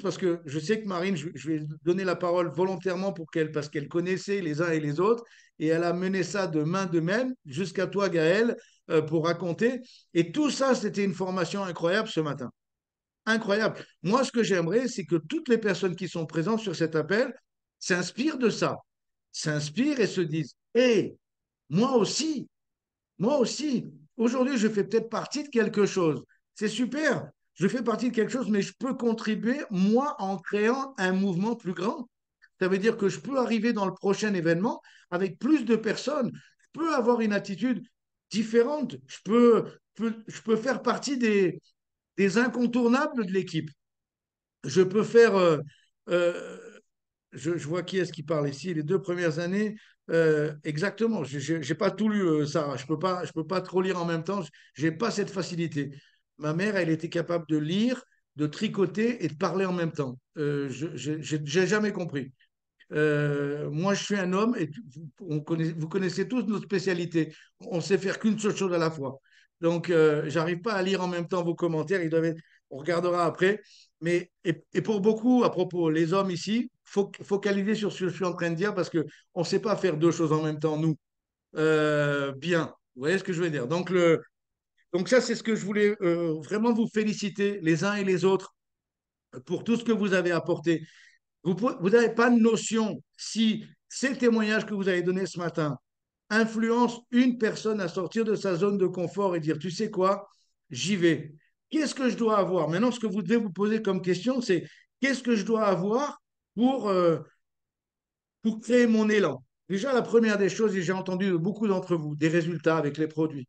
Speaker 3: parce que je sais que Marine, je vais donner la parole volontairement parce qu'elle connaissait les uns et les autres, et elle a mené ça de main de même jusqu'à toi, Gaël, pour raconter. Et tout ça, c'était une formation incroyable ce matin. Incroyable. Moi, ce que j'aimerais, c'est que toutes les personnes qui sont présentes sur cet appel s'inspirent de ça, s'inspirent et se disent, hé, moi aussi, moi aussi, aujourd'hui, je fais peut-être partie de quelque chose. C'est super, je fais partie de quelque chose, mais je peux contribuer, moi, en créant un mouvement plus grand. Ça veut dire que je peux arriver dans le prochain événement avec plus de personnes. Je peux avoir une attitude différente. Je peux faire partie des incontournables de l'équipe. Je peux faire. Euh, je vois qui est-ce qui parle ici. Les 2 premières années, exactement. Je n'ai pas tout lu, Sarah. Je peux pas trop lire en même temps. Je n'ai pas cette facilité. Ma mère, elle était capable de lire, de tricoter et de parler en même temps. Je n'ai jamais compris. Moi, je suis un homme et vous connaissez tous nos spécialités. On sait faire qu'une seule chose à la fois. Donc, j'arrive pas à lire en même temps vos commentaires. On regardera après. Mais, et pour beaucoup, à propos, les hommes ici, focaliser sur ce que je suis en train de dire parce qu'on ne sait pas faire deux choses en même temps, nous. Bien. Vous voyez ce que je veux dire? Donc ça, c'est ce que je voulais vraiment vous féliciter les uns et les autres pour tout ce que vous avez apporté. Vous n'avez pas de notion si ces témoignages que vous avez donnés ce matin influencent une personne à sortir de sa zone de confort et dire, tu sais quoi, j'y vais. Qu'est-ce que je dois avoir? Maintenant, ce que vous devez vous poser comme question, c'est qu'est-ce que je dois avoir pour créer mon élan? Déjà, la première des choses, et j'ai entendu de beaucoup d'entre vous, des résultats avec les produits.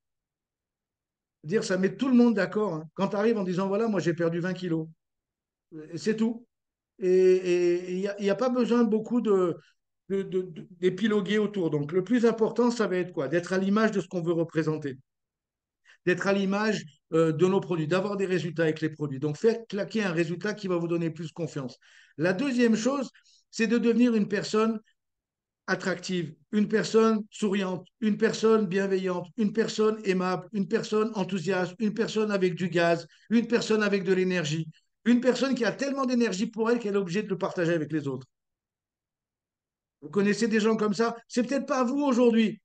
Speaker 3: Dire, ça met tout le monde d'accord, hein. Quand tu arrives en disant, voilà, moi j'ai perdu 20 kilos, c'est tout. Et il y a pas besoin de beaucoup d'épiloguer autour. Donc, le plus important, ça va être quoi? D'être à l'image de ce qu'on veut représenter, d'être à l'image de nos produits, d'avoir des résultats avec les produits. Donc, faire claquer un résultat qui va vous donner plus confiance. La deuxième chose, c'est de devenir une personne attractive, une personne souriante, une personne bienveillante, une personne aimable, une personne enthousiaste, une personne avec du gaz, une personne avec de l'énergie, une personne qui a tellement d'énergie pour elle qu'elle est obligée de le partager avec les autres. Vous connaissez des gens comme ça? C'est peut-être pas vous aujourd'hui,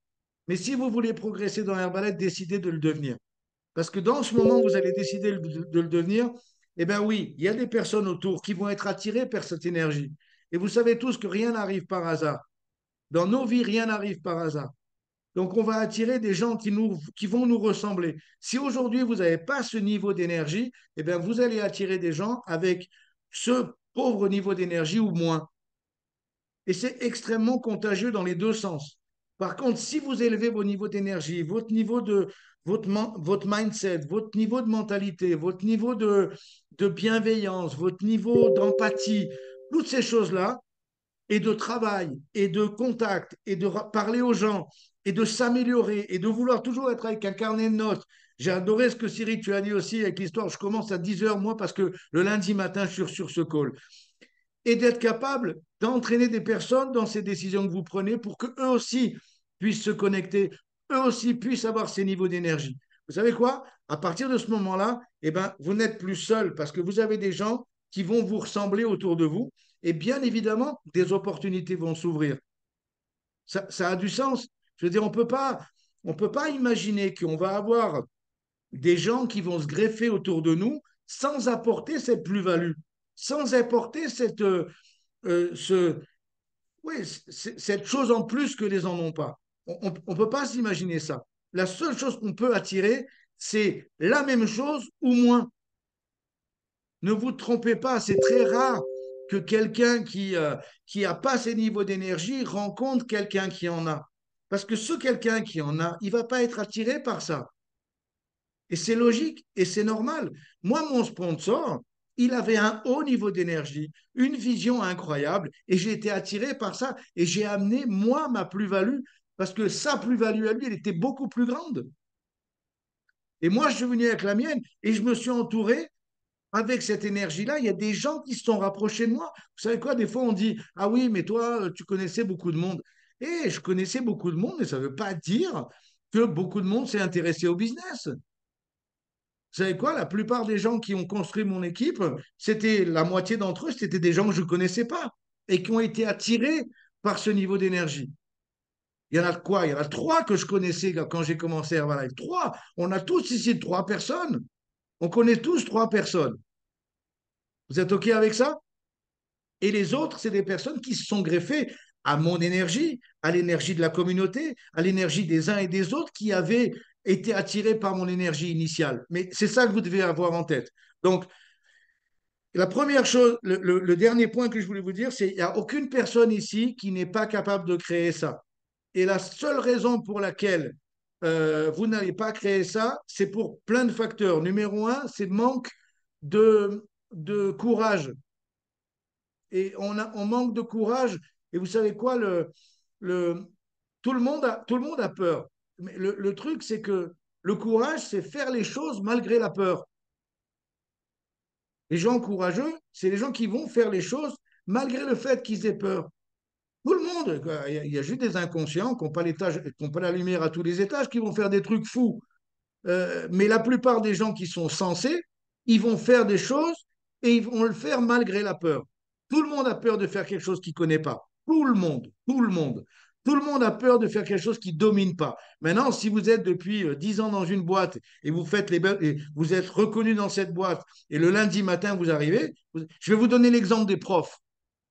Speaker 3: mais si vous voulez progresser dans l'herbalète, décidez de le devenir. Parce que dans ce moment où vous allez décider de le devenir, eh bien oui, il y a des personnes autour qui vont être attirées par cette énergie. Et vous savez tous que rien n'arrive par hasard. Dans nos vies, rien n'arrive par hasard. Donc, on va attirer des gens qui vont nous ressembler. Si aujourd'hui, vous n'avez pas ce niveau d'énergie, eh bien, vous allez attirer des gens avec ce pauvre niveau d'énergie ou moins. Et c'est extrêmement contagieux dans les deux sens. Par contre, si vous élevez vos niveaux d'énergie, votre mindset, votre niveau de mentalité, votre niveau de bienveillance, votre niveau d'empathie, toutes ces choses-là, et de travail, et de contact, et de parler aux gens, et de s'améliorer, et de vouloir toujours être avec un carnet de notes. J'ai adoré ce que Cyril, tu as dit aussi avec l'histoire. Je commence à 10 heures, moi, parce que le lundi matin, je suis sur ce call. et d'être capable d'entraîner des personnes dans ces décisions que vous prenez pour qu'eux aussi puissent se connecter, eux aussi puissent avoir ces niveaux d'énergie. Vous savez quoi? À partir de ce moment-là, eh ben, vous n'êtes plus seul parce que vous avez des gens qui vont vous ressembler autour de vous et bien évidemment, des opportunités vont s'ouvrir. Ça a du sens. Je veux dire, on peut pas imaginer qu'on va avoir des gens qui vont se greffer autour de nous sans apporter cette plus-value, sans apporter ce, oui, cette chose en plus que les en ont pas. On ne peut pas s'imaginer ça. La seule chose qu'on peut attirer, c'est la même chose ou moins. Ne vous trompez pas, c'est très rare que quelqu'un qui a pas ces niveaux d'énergie rencontre quelqu'un qui en a. Parce que ce quelqu'un qui en a, il va pas être attiré par ça. Et c'est logique et c'est normal. Moi, mon sponsor, il avait un haut niveau d'énergie, une vision incroyable et j'ai été attiré par ça et j'ai amené, moi, ma plus-value parce que sa plus-value à lui, elle était beaucoup plus grande. Et moi, je suis venu avec la mienne et je me suis entouré avec cette énergie-là. Il y a des gens qui se sont rapprochés de moi. Vous savez quoi, des fois, on dit, ah oui, mais toi, tu connaissais beaucoup de monde. Et je connaissais beaucoup de monde, mais ça ne veut pas dire que beaucoup de monde s'est intéressé au business. Vous savez quoi? La plupart des gens qui ont construit mon équipe, c'était la moitié d'entre eux, c'était des gens que je ne connaissais pas et qui ont été attirés par ce niveau d'énergie. Il y en a quoi? Il y en a trois que je connaissais quand j'ai commencé Herbalife. Trois. On a tous ici trois personnes. On connaît tous trois personnes. Vous êtes OK avec ça? Et les autres, c'est des personnes qui se sont greffées à mon énergie, à l'énergie de la communauté, à l'énergie des uns et des autres qui avaient été attirés par mon énergie initiale. Mais c'est ça que vous devez avoir en tête. Donc, la première chose, le dernier point que je voulais vous dire, c'est qu'il n'y a aucune personne ici qui n'est pas capable de créer ça. Et la seule raison pour laquelle vous n'allez pas créer ça, c'est pour plein de facteurs. Numéro un, c'est manque de courage. Et on manque de courage. Et vous savez quoi, le, tout le monde a peur. Mais le truc, c'est que le courage, c'est faire les choses malgré la peur. Les gens courageux, c'est les gens qui vont faire les choses malgré le fait qu'ils aient peur. Tout le monde, quoi. Il y a juste des inconscients qui n'ont pas qui n'ont pas la lumière à tous les étages, qui vont faire des trucs fous. Mais la plupart des gens qui sont sensés, ils vont faire des choses et ils vont le faire malgré la peur. Tout le monde a peur de faire quelque chose qu'il ne connaît pas. Tout le monde, tout le monde. Tout le monde a peur de faire quelque chose qu'il ne domine pas. Maintenant, si vous êtes depuis 10 ans dans une boîte et vous faites et vous êtes reconnu dans cette boîte et le lundi matin vous arrivez, je vais vous donner l'exemple des profs.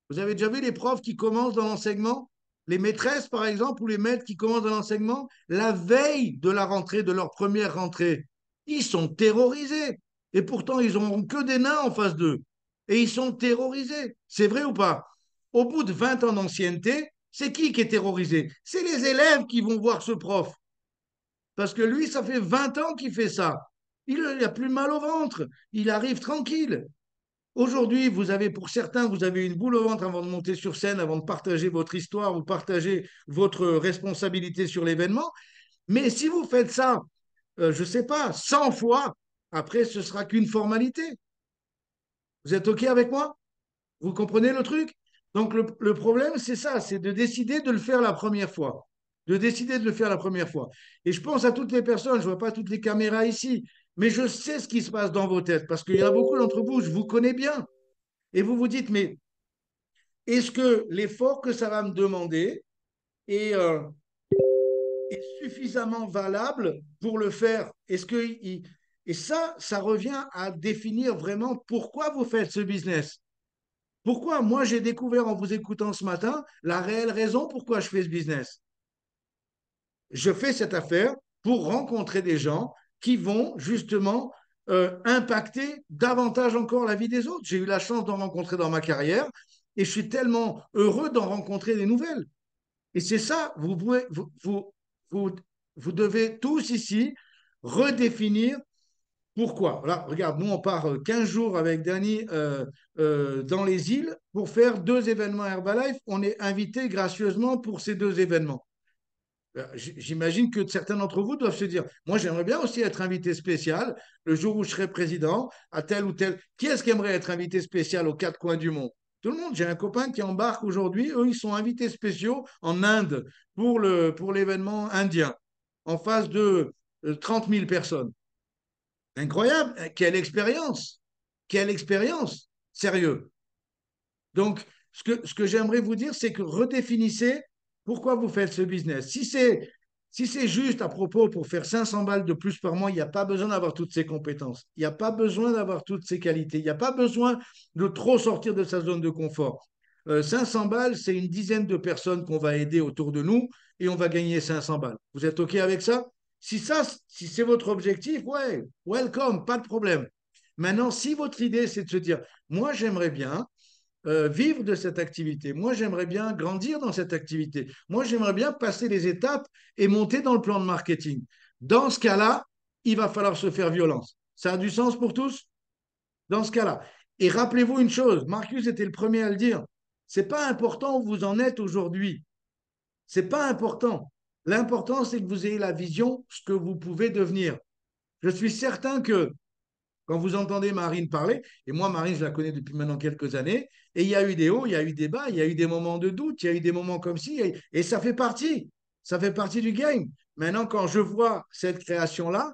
Speaker 3: Vous avez déjà vu les profs qui commencent dans l'enseignement? Les maîtresses, par exemple, ou les maîtres qui commencent dans l'enseignement, la veille de la rentrée, de leur première rentrée, ils sont terrorisés. Et pourtant, ils n'ont que des nains en face d'eux. Et ils sont terrorisés. C'est vrai ou pas? Au bout de 20 ans d'ancienneté, c'est qui est terrorisé? C'est les élèves qui vont voir ce prof. Parce que lui, ça fait 20 ans qu'il fait ça. Il n'a plus mal au ventre. Il arrive tranquille. Aujourd'hui, vous avez, pour certains, vous avez une boule au ventre avant de monter sur scène, avant de partager votre histoire ou partager votre responsabilité sur l'événement. Mais si vous faites ça, je ne sais pas, 100 fois, après, ce sera qu'une formalité. Vous êtes OK avec moi? Vous comprenez le truc? Donc, le problème, c'est ça, c'est de décider de le faire la première fois. De décider de le faire la première fois. Et je pense à toutes les personnes, je ne vois pas toutes les caméras ici, mais je sais ce qui se passe dans vos têtes, parce qu'il y en a beaucoup d'entre vous, je vous connais bien. Et vous vous dites, mais est-ce que l'effort que ça va me demander est, est suffisamment valable pour le faire? Et ça revient à définir vraiment pourquoi vous faites ce business. Pourquoi? Moi, j'ai découvert en vous écoutant ce matin la réelle raison pourquoi je fais ce business. Je fais cette affaire pour rencontrer des gens qui vont justement impacter davantage encore la vie des autres. J'ai eu la chance d'en rencontrer dans ma carrière et je suis tellement heureux d'en rencontrer des nouvelles. Et c'est ça, vous, vous devez tous ici redéfinir pourquoi. Là, regarde, nous, on part 15 jours avec Dany dans les îles pour faire 2 événements Herbalife. On est invité gracieusement pour ces 2 événements. J'imagine que certains d'entre vous doivent se dire, moi j'aimerais bien aussi être invité spécial le jour où je serai président à tel ou tel. Qui est-ce qui aimerait être invité spécial aux 4 coins du monde? Tout le monde. J'ai un copain qui embarque aujourd'hui. Eux, ils sont invités spéciaux en Inde pour l'événement indien, en face de 30 000 personnes. Incroyable. Quelle expérience. Quelle expérience. Sérieux. Donc, ce que j'aimerais vous dire, c'est que redéfinissez pourquoi vous faites ce business. Si c'est juste à propos pour faire 500 balles de plus par mois, il n'y a pas besoin d'avoir toutes ces compétences. Il n'y a pas besoin d'avoir toutes ces qualités. Il n'y a pas besoin de trop sortir de sa zone de confort. 500 balles, c'est une dizaine de personnes qu'on va aider autour de nous et on va gagner 500 balles. Vous êtes OK avec ça? Si c'est votre objectif, ouais, welcome, pas de problème. Maintenant, si votre idée, c'est de se dire, moi, j'aimerais bien vivre de cette activité. Moi, j'aimerais bien grandir dans cette activité. Moi, j'aimerais bien passer les étapes et monter dans le plan de marketing. Dans ce cas-là, il va falloir se faire violence. Ça a du sens pour tous? Dans ce cas-là. Et rappelez-vous une chose, Marcus était le premier à le dire, c'est pas important où vous en êtes aujourd'hui. C'est pas important. L'important, c'est que vous ayez la vision, ce que vous pouvez devenir. Je suis certain que quand vous entendez Marine parler, et moi, Marine, je la connais depuis maintenant quelques années, et il y a eu des hauts, il y a eu des bas, il y a eu des moments de doute, il y a eu des moments comme ci, et ça fait partie du game. Maintenant, quand je vois cette création-là,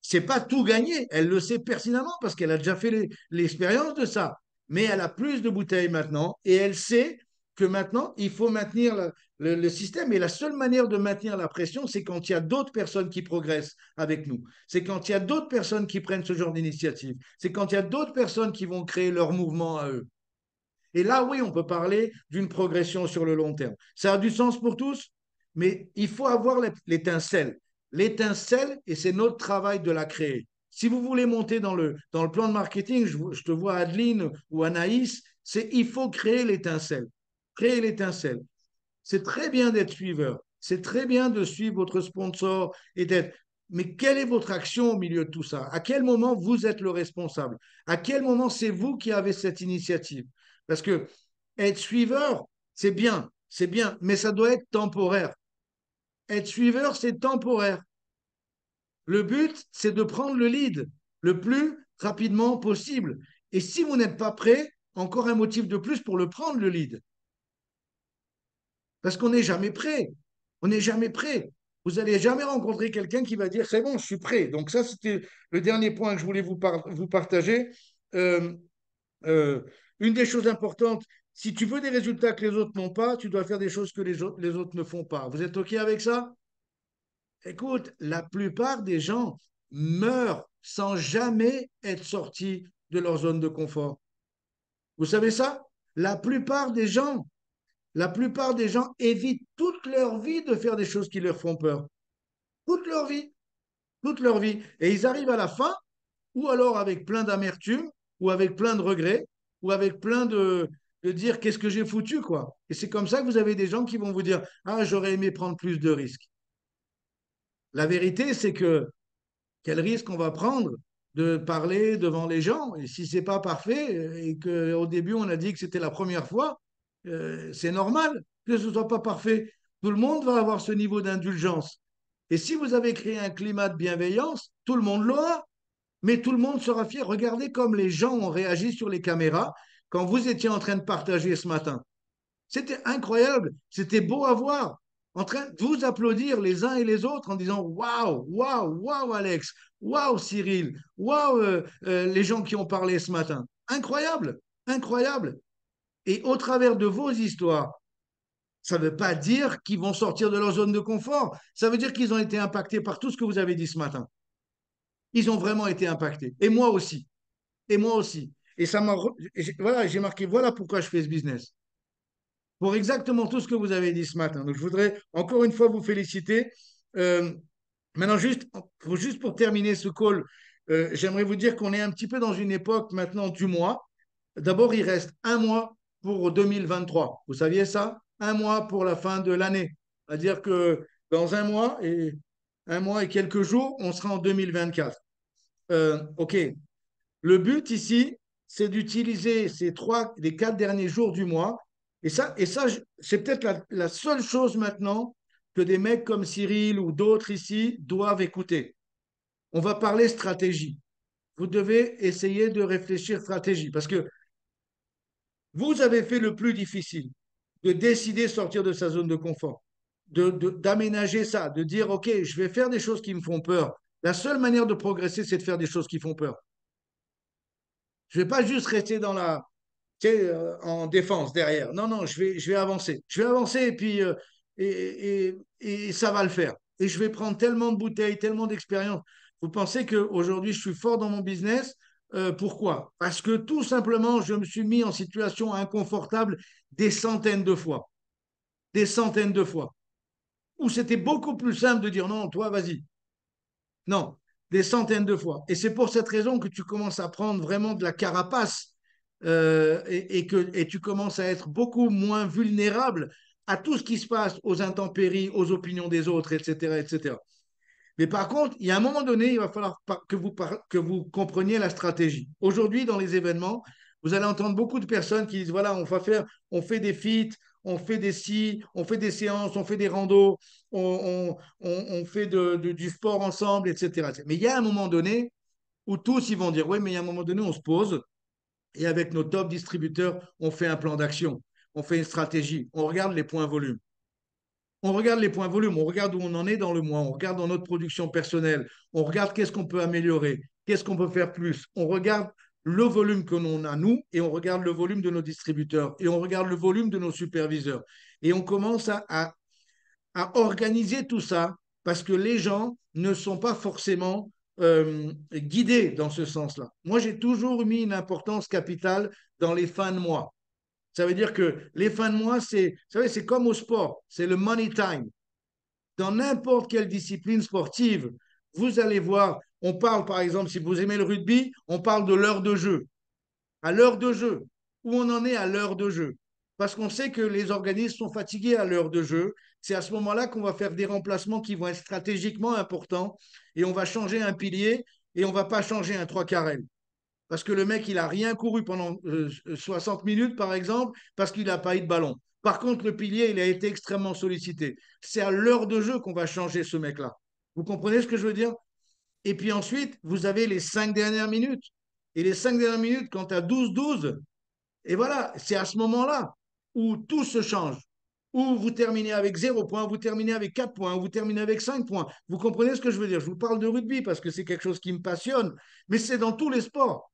Speaker 3: c'est pas tout gagné. Elle le sait pertinemment parce qu'elle a déjà fait l'expérience de ça. Mais elle a plus de bouteilles maintenant et elle sait que maintenant, il faut maintenir le système. Et la seule manière de maintenir la pression, c'est quand il y a d'autres personnes qui progressent avec nous. C'est quand il y a d'autres personnes qui prennent ce genre d'initiative. C'est quand il y a d'autres personnes qui vont créer leur mouvement à eux. Et là, oui, on peut parler d'une progression sur le long terme. Ça a du sens pour tous, mais il faut avoir l'étincelle. L'étincelle, et c'est notre travail de la créer. Si vous voulez monter dans le plan de marketing, je te vois Adeline ou Anaïs, il faut créer l'étincelle. Créer l'étincelle. C'est très bien d'être suiveur. C'est très bien de suivre votre sponsor et d'être. Mais quelle est votre action au milieu de tout ça? À quel moment vous êtes le responsable? À quel moment c'est vous qui avez cette initiative? Parce que être suiveur, c'est bien, mais ça doit être temporaire. Être suiveur, c'est temporaire. Le but, c'est de prendre le lead le plus rapidement possible. Et si vous n'êtes pas prêt, encore un motif de plus pour le prendre, le lead. Parce qu'on n'est jamais prêt. On n'est jamais prêt. Vous n'allez jamais rencontrer quelqu'un qui va dire c'est bon, je suis prêt. Donc ça, c'était le dernier point que je voulais vous partager. Euh, euh, une des choses importantes, si tu veux des résultats que les autres n'ont pas, tu dois faire des choses que les autres ne font pas. Vous êtes OK avec ça? Écoute, la plupart des gens meurent sans jamais être sortis de leur zone de confort. Vous savez ça? La plupart des gens, la plupart des gens évitent toute leur vie de faire des choses qui leur font peur. Toute leur vie, toute leur vie. Et ils arrivent à la fin, ou alors avec plein d'amertume, ou avec plein de regrets, ou avec plein de dire qu'est-ce que j'ai foutu, quoi. Et c'est comme ça que vous avez des gens qui vont vous dire, ah, j'aurais aimé prendre plus de risques. La vérité, c'est que quel risque on va prendre de parler devant les gens? Et si c'est pas parfait et qu'au début on a dit que c'était la première fois, c'est normal que ce soit pas parfait. Tout le monde va avoir ce niveau d'indulgence. Et si vous avez créé un climat de bienveillance, tout le monde l'aura, mais tout le monde sera fier. Regardez comme les gens ont réagi sur les caméras quand vous étiez en train de partager ce matin. C'était incroyable, c'était beau à voir, en train de vous applaudir les uns et les autres en disant waouh, waouh, waouh Alex, waouh Cyril, waouh les gens qui ont parlé ce matin. Incroyable, incroyable. Et au travers de vos histoires, ça ne veut pas dire qu'ils vont sortir de leur zone de confort, ça veut dire qu'ils ont été impactés par tout ce que vous avez dit ce matin. Ils ont vraiment été impactés. Et moi aussi. Et moi aussi. Et ça m'a. Voilà, j'ai marqué, voilà pourquoi je fais ce business pour exactement tout ce que vous avez dit ce matin. Donc, je voudrais encore une fois vous féliciter. Euh, Maintenant, juste pour terminer ce call, j'aimerais vous dire qu'on est un petit peu dans une époque maintenant du mois. D'abord, il reste un mois pour 2023. Vous saviez ça? Un mois pour la fin de l'année. C'est-à-dire que dans un mois et quelques jours, on sera en 2024. OK. Le but ici, c'est d'utiliser les 4 derniers jours du mois. Et ça, c'est peut-être la seule chose maintenant que des mecs comme Cyril ou d'autres ici doivent écouter. On va parler stratégie. Vous devez essayer de réfléchir stratégie parce que Vous avez fait le plus difficile, de décider de sortir de sa zone de confort, d'aménager ça, de dire, OK, je vais faire des choses qui me font peur. La seule manière de progresser, c'est de faire des choses qui font peur. Je ne vais pas juste rester dans tu sais, en défense derrière. Non, non, je vais avancer. Je vais avancer et puis et ça va le faire. Et je vais prendre tellement de bouteilles, tellement d'expérience. Vous pensez qu'aujourd'hui, je suis fort dans mon business? Pourquoi? Parce que tout simplement, je me suis mis en situation inconfortable des centaines de fois. Des centaines de fois. Où c'était beaucoup plus simple de dire non, toi, vas-y. Non, des centaines de fois. Et c'est pour cette raison que tu commences à prendre vraiment de la carapace et tu commences à être beaucoup moins vulnérable à tout ce qui se passe, aux intempéries, aux opinions des autres, etc., etc. Mais par contre, il y a un moment donné, il va falloir que vous compreniez la stratégie. Aujourd'hui, dans les événements, vous allez entendre beaucoup de personnes qui disent, voilà, on fait des feats, on fait des si, on fait des séances, on fait des randos, on fait du sport ensemble, etc. Mais il y a un moment donné où tous ils vont dire, oui, mais il y a un moment donné, on se pose et avec nos top distributeurs, on fait un plan d'action, on fait une stratégie, on regarde les points volumes. On regarde les points volumes, on regarde où on en est dans le mois, on regarde dans notre production personnelle, on regarde qu'est-ce qu'on peut améliorer, qu'est-ce qu'on peut faire plus. On regarde le volume que l'on a nous et on regarde le volume de nos distributeurs et on regarde le volume de nos superviseurs. Et on commence à organiser tout ça parce que les gens ne sont pas forcément guidés dans ce sens-là. Moi, j'ai toujours mis une importance capitale dans les fins de mois. Ça veut dire que les fins de mois, vous savez, c'est comme au sport, c'est le money time. Dans n'importe quelle discipline sportive, vous allez voir, on parle par exemple, si vous aimez le rugby, on parle de l'heure de jeu. À l'heure de jeu, où on en est à l'heure de jeu. Parce qu'on sait que les organismes sont fatigués à l'heure de jeu. C'est à ce moment-là qu'on va faire des remplacements qui vont être stratégiquement importants et on va changer un pilier et on ne va pas changer un trois quarts parce que le mec, il n'a rien couru pendant 60 minutes, par exemple, parce qu'il n'a pas eu de ballon. Par contre, le pilier, il a été extrêmement sollicité. C'est à l'heure de jeu qu'on va changer ce mec-là. Vous comprenez ce que je veux dire? Et puis ensuite, vous avez les 5 dernières minutes. Et les 5 dernières minutes, quand tu as 12-12, et voilà, c'est à ce moment-là où tout se change. Où vous terminez avec 0 points, vous terminez avec 4 points, vous terminez avec 5 points. Vous comprenez ce que je veux dire? Je vous parle de rugby parce que c'est quelque chose qui me passionne, mais c'est dans tous les sports.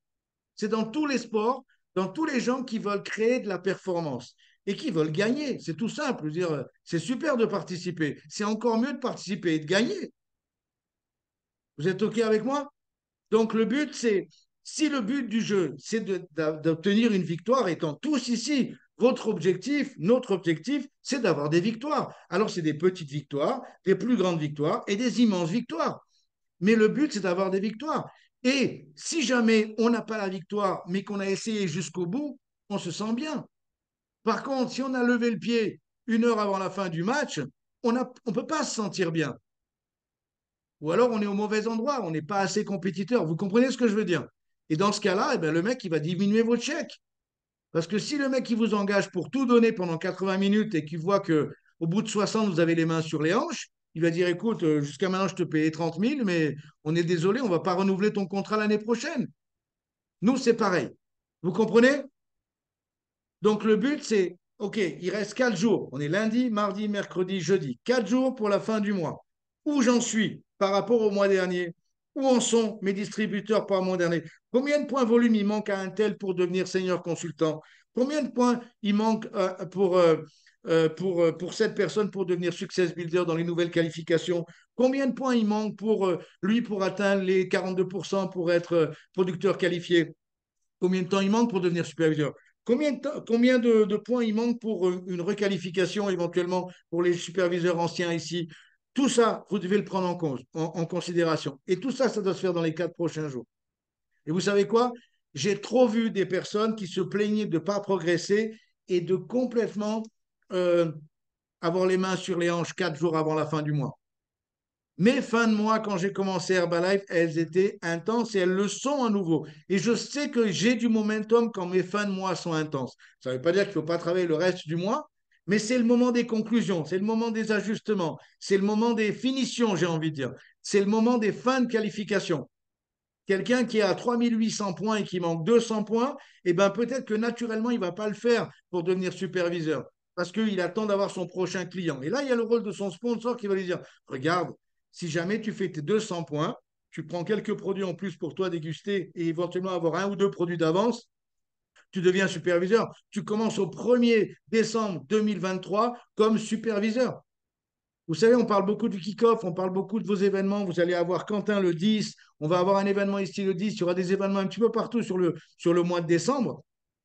Speaker 3: C'est dans tous les sports, dans tous les gens qui veulent créer de la performance et qui veulent gagner. C'est tout simple. Je veux dire, c'est super de participer. C'est encore mieux de participer et de gagner. Vous êtes OK avec moi? Donc le but, c'est, si le but du jeu, c'est d'obtenir une victoire, étant tous ici, votre objectif, notre objectif, c'est d'avoir des victoires. Alors c'est des petites victoires, des plus grandes victoires et des immenses victoires. Mais le but, c'est d'avoir des victoires. Et si jamais on n'a pas la victoire, mais qu'on a essayé jusqu'au bout, on se sent bien. Par contre, si on a levé le pied 1 heure avant la fin du match, on ne peut pas se sentir bien. Ou alors on est au mauvais endroit, on n'est pas assez compétiteur. Vous comprenez ce que je veux dire? Et dans ce cas-là, eh ben, le mec, il va diminuer votre chèque. Parce que si le mec, il vous engage pour tout donner pendant 80 minutes et qu'il voit qu'au bout de 60, vous avez les mains sur les hanches, il va dire, écoute, jusqu'à maintenant, je te payais 30 000, mais on est désolé, on ne va pas renouveler ton contrat l'année prochaine. Nous, c'est pareil. Vous comprenez? Donc, le but, c'est, OK, il reste 4 jours. On est lundi, mardi, mercredi, jeudi. 4 jours pour la fin du mois. Où j'en suis par rapport au mois dernier? Où en sont mes distributeurs par mois dernier? Combien de points volume il manque à un tel pour devenir senior consultant? Combien de points il manque pour cette personne pour devenir success builder dans les nouvelles qualifications? Combien de points il manque pour lui pour atteindre les 42% pour être producteur qualifié? Combien de temps il manque pour devenir superviseur? Combien de points il manque pour une requalification éventuellement pour les superviseurs anciens ici? Tout ça, vous devez le prendre en considération. Et tout ça, ça doit se faire dans les 4 prochains jours. Et vous savez quoi? J'ai trop vu des personnes qui se plaignaient de ne pas progresser et de complètement euh, avoir les mains sur les hanches 4 jours avant la fin du mois. Mes fins de mois, quand j'ai commencé Herbalife, elles étaient intenses et elles le sont à nouveau. Et je sais que j'ai du momentum quand mes fins de mois sont intenses. Ça ne veut pas dire qu'il ne faut pas travailler le reste du mois, mais c'est le moment des conclusions, c'est le moment des ajustements, c'est le moment des finitions, j'ai envie de dire. C'est le moment des fins de qualification. Quelqu'un qui est à 3800 points et qui manque 200 points, eh ben peut-être que naturellement, il ne va pas le faire pour devenir superviseur parce qu'il attend d'avoir son prochain client. Et là, il y a le rôle de son sponsor qui va lui dire, regarde, si jamais tu fais tes 200 points, tu prends quelques produits en plus pour toi déguster et éventuellement avoir un ou deux produits d'avance, tu deviens superviseur. Tu commences au 1er décembre 2023 comme superviseur. Vous savez, on parle beaucoup du kick-off, on parle beaucoup de vos événements. Vous allez avoir Quentin le 10, on va avoir un événement ici le 10, il y aura des événements un petit peu partout sur le mois de décembre.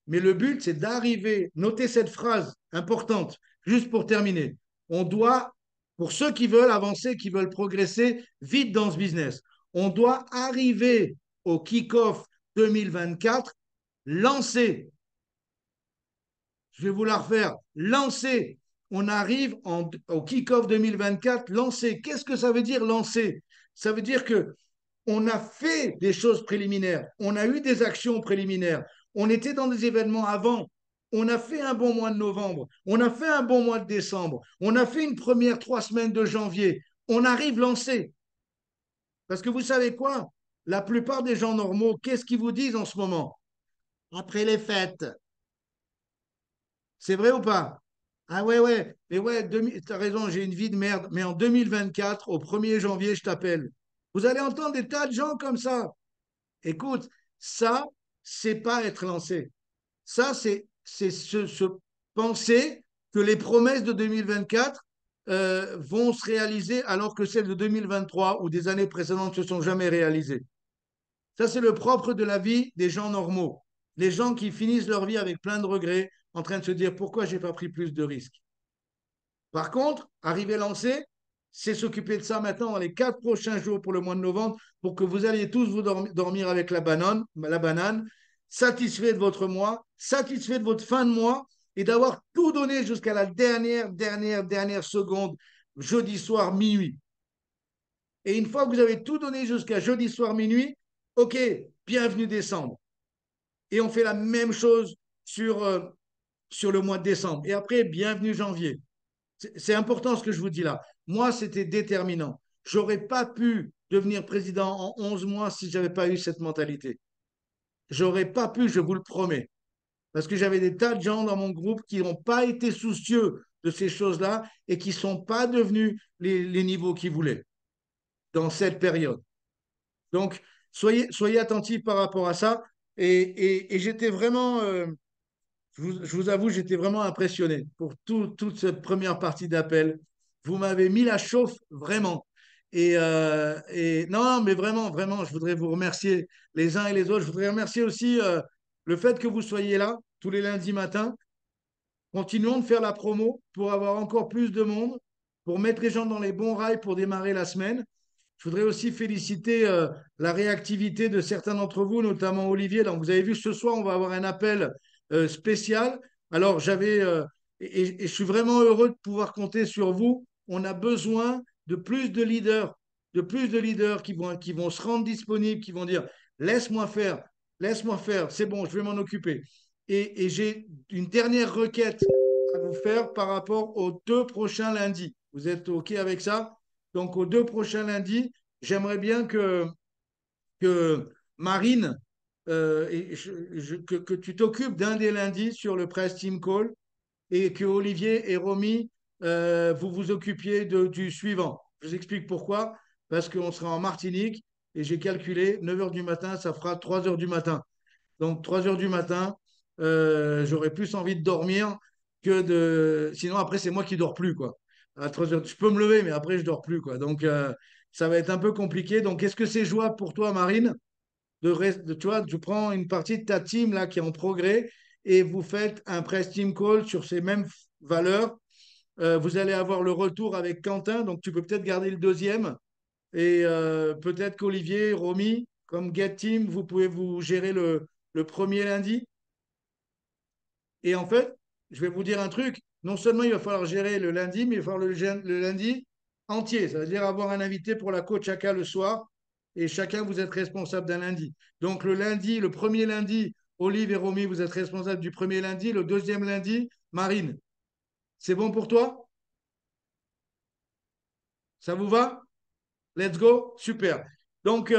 Speaker 3: Mais le but, c'est d'arriver, notez cette phrase importante, juste pour terminer. On doit, pour ceux qui veulent avancer, qui veulent progresser vite dans ce business, on doit arriver au kick-off 2024 lancé. Je vais vous la refaire. Lancé. On arrive au kick-off 2024 lancé. Qu'est-ce que ça veut dire lancé? Ça veut dire que on a fait des choses préliminaires. On a eu des actions préliminaires. On était dans des événements avant. On a fait un bon mois de novembre. On a fait un bon mois de décembre. On a fait une première 3 semaines de janvier. On arrive lancé. Parce que vous savez quoi? La plupart des gens normaux, qu'est-ce qu'ils vous disent en ce moment? Après les fêtes. C'est vrai ou pas? Ah ouais, ouais. Mais ouais, tu as raison, j'ai une vie de merde. Mais en 2024, au 1er janvier, je t'appelle. Vous allez entendre des tas de gens comme ça. Écoute, ça, c'est pas être lancé. Ça, c'est se penser que les promesses de 2024 vont se réaliser alors que celles de 2023 ou des années précédentes ne se sont jamais réalisées. Ça, c'est le propre de la vie des gens normaux. Les gens qui finissent leur vie avec plein de regrets, en train de se dire pourquoi j'ai pas pris plus de risques. Par contre, arriver lancé, c'est s'occuper de ça maintenant dans les 4 prochains jours pour le mois de novembre pour que vous alliez tous vous dormir avec la banane, satisfait de votre mois, satisfait de votre fin de mois et d'avoir tout donné jusqu'à la dernière seconde, jeudi soir, minuit. Et une fois que vous avez tout donné jusqu'à jeudi soir, minuit, OK, bienvenue décembre. Et on fait la même chose sur le mois de décembre. Et après, bienvenue janvier. C'est important ce que je vous dis là. Moi, c'était déterminant. J'aurais pas pu devenir président en 11 mois si j'avais pas eu cette mentalité. J'aurais pas pu, je vous le promets. Parce que j'avais des tas de gens dans mon groupe qui n'ont pas été soucieux de ces choses-là et qui ne sont pas devenus les niveaux qu'ils voulaient dans cette période. Donc, soyez attentifs par rapport à ça. Et j'étais vraiment, je vous avoue, j'étais vraiment impressionné pour toute cette première partie d'appel. Vous m'avez mis la chauffe vraiment. Et non, mais vraiment, vraiment, je voudrais vous remercier les uns et les autres. Je voudrais remercier aussi le fait que vous soyez là tous les lundis matins. Continuons de faire la promo pour avoir encore plus de monde, pour mettre les gens dans les bons rails pour démarrer la semaine. Je voudrais aussi féliciter la réactivité de certains d'entre vous, notamment Olivier. Donc, vous avez vu, ce soir, on va avoir un appel spécial. Alors, et je suis vraiment heureux de pouvoir compter sur vous. On a besoin de plus de leaders qui vont se rendre disponibles, qui vont dire, laisse-moi faire, c'est bon, je vais m'en occuper. Et j'ai une dernière requête à vous faire par rapport aux 2 prochains lundis. Vous êtes OK avec ça? Donc, aux 2 prochains lundis, j'aimerais bien que Marine, que tu t'occupes d'un des lundis sur le Press Team Call et que Olivier et Romy, vous vous occupiez du suivant. Je vous explique pourquoi. Parce qu'on sera en Martinique et j'ai calculé 9 heures du matin, ça fera 3 heures du matin. Donc, 3 heures du matin, j'aurais plus envie de dormir que de. Sinon, après, c'est moi qui dors plus, quoi. À 3 heures, je peux me lever, mais après, je dors plus, quoi. Donc, ça va être un peu compliqué. Donc, est-ce que c'est jouable pour toi, Marine, tu vois, tu prends une partie de ta team là qui est en progrès et vous faites un press team call sur ces mêmes valeurs. Vous allez avoir le retour avec Quentin, donc tu peux peut-être garder le deuxième. Et peut-être qu'Olivier, Romy, comme Get Team, vous pouvez vous gérer le premier lundi. Et en fait, je vais vous dire un truc. Non seulement il va falloir gérer le lundi, mais il va falloir le lundi entier. Ça veut dire avoir un invité pour la coach chacun le soir. Et chacun, vous êtes responsable d'un lundi. Donc le lundi, le premier lundi, Olive et Romy, vous êtes responsables du premier lundi. Le deuxième lundi, Marine. C'est bon pour toi? Ça vous va? Let's go? Super. Donc,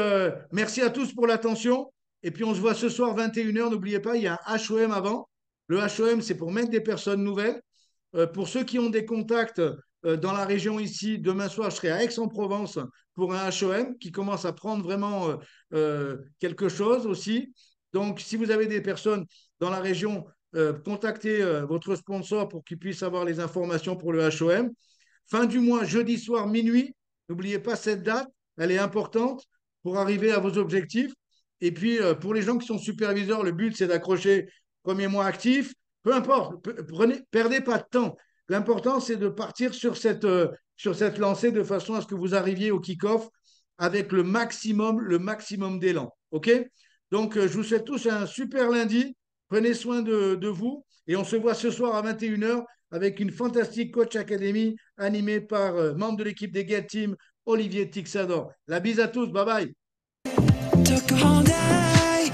Speaker 3: merci à tous pour l'attention. Et puis, on se voit ce soir 21h. N'oubliez pas, il y a un HOM avant. Le HOM, c'est pour mettre des personnes nouvelles. Pour ceux qui ont des contacts dans la région ici, demain soir, je serai à Aix-en-Provence pour un HOM qui commence à prendre vraiment quelque chose aussi. Donc, si vous avez des personnes dans la région, contactez votre sponsor pour qu'il puisse avoir les informations pour le HOM. Fin du mois, jeudi soir, minuit. N'oubliez pas cette date, elle est importante pour arriver à vos objectifs. Et puis, pour les gens qui sont superviseurs, le but, c'est d'accrocher premier mois actif. Peu importe, perdez pas de temps. L'important, c'est de partir sur cette lancée de façon à ce que vous arriviez au kick-off avec le maximum d'élan. OK? Donc, je vous souhaite tous un super lundi. Prenez soin de vous et on se voit ce soir à 21h avec une fantastique Coach Academy animée par membre de l'équipe des Get Team, Olivier Tixador. La bise à tous. Bye bye.
Speaker 2: Took a whole day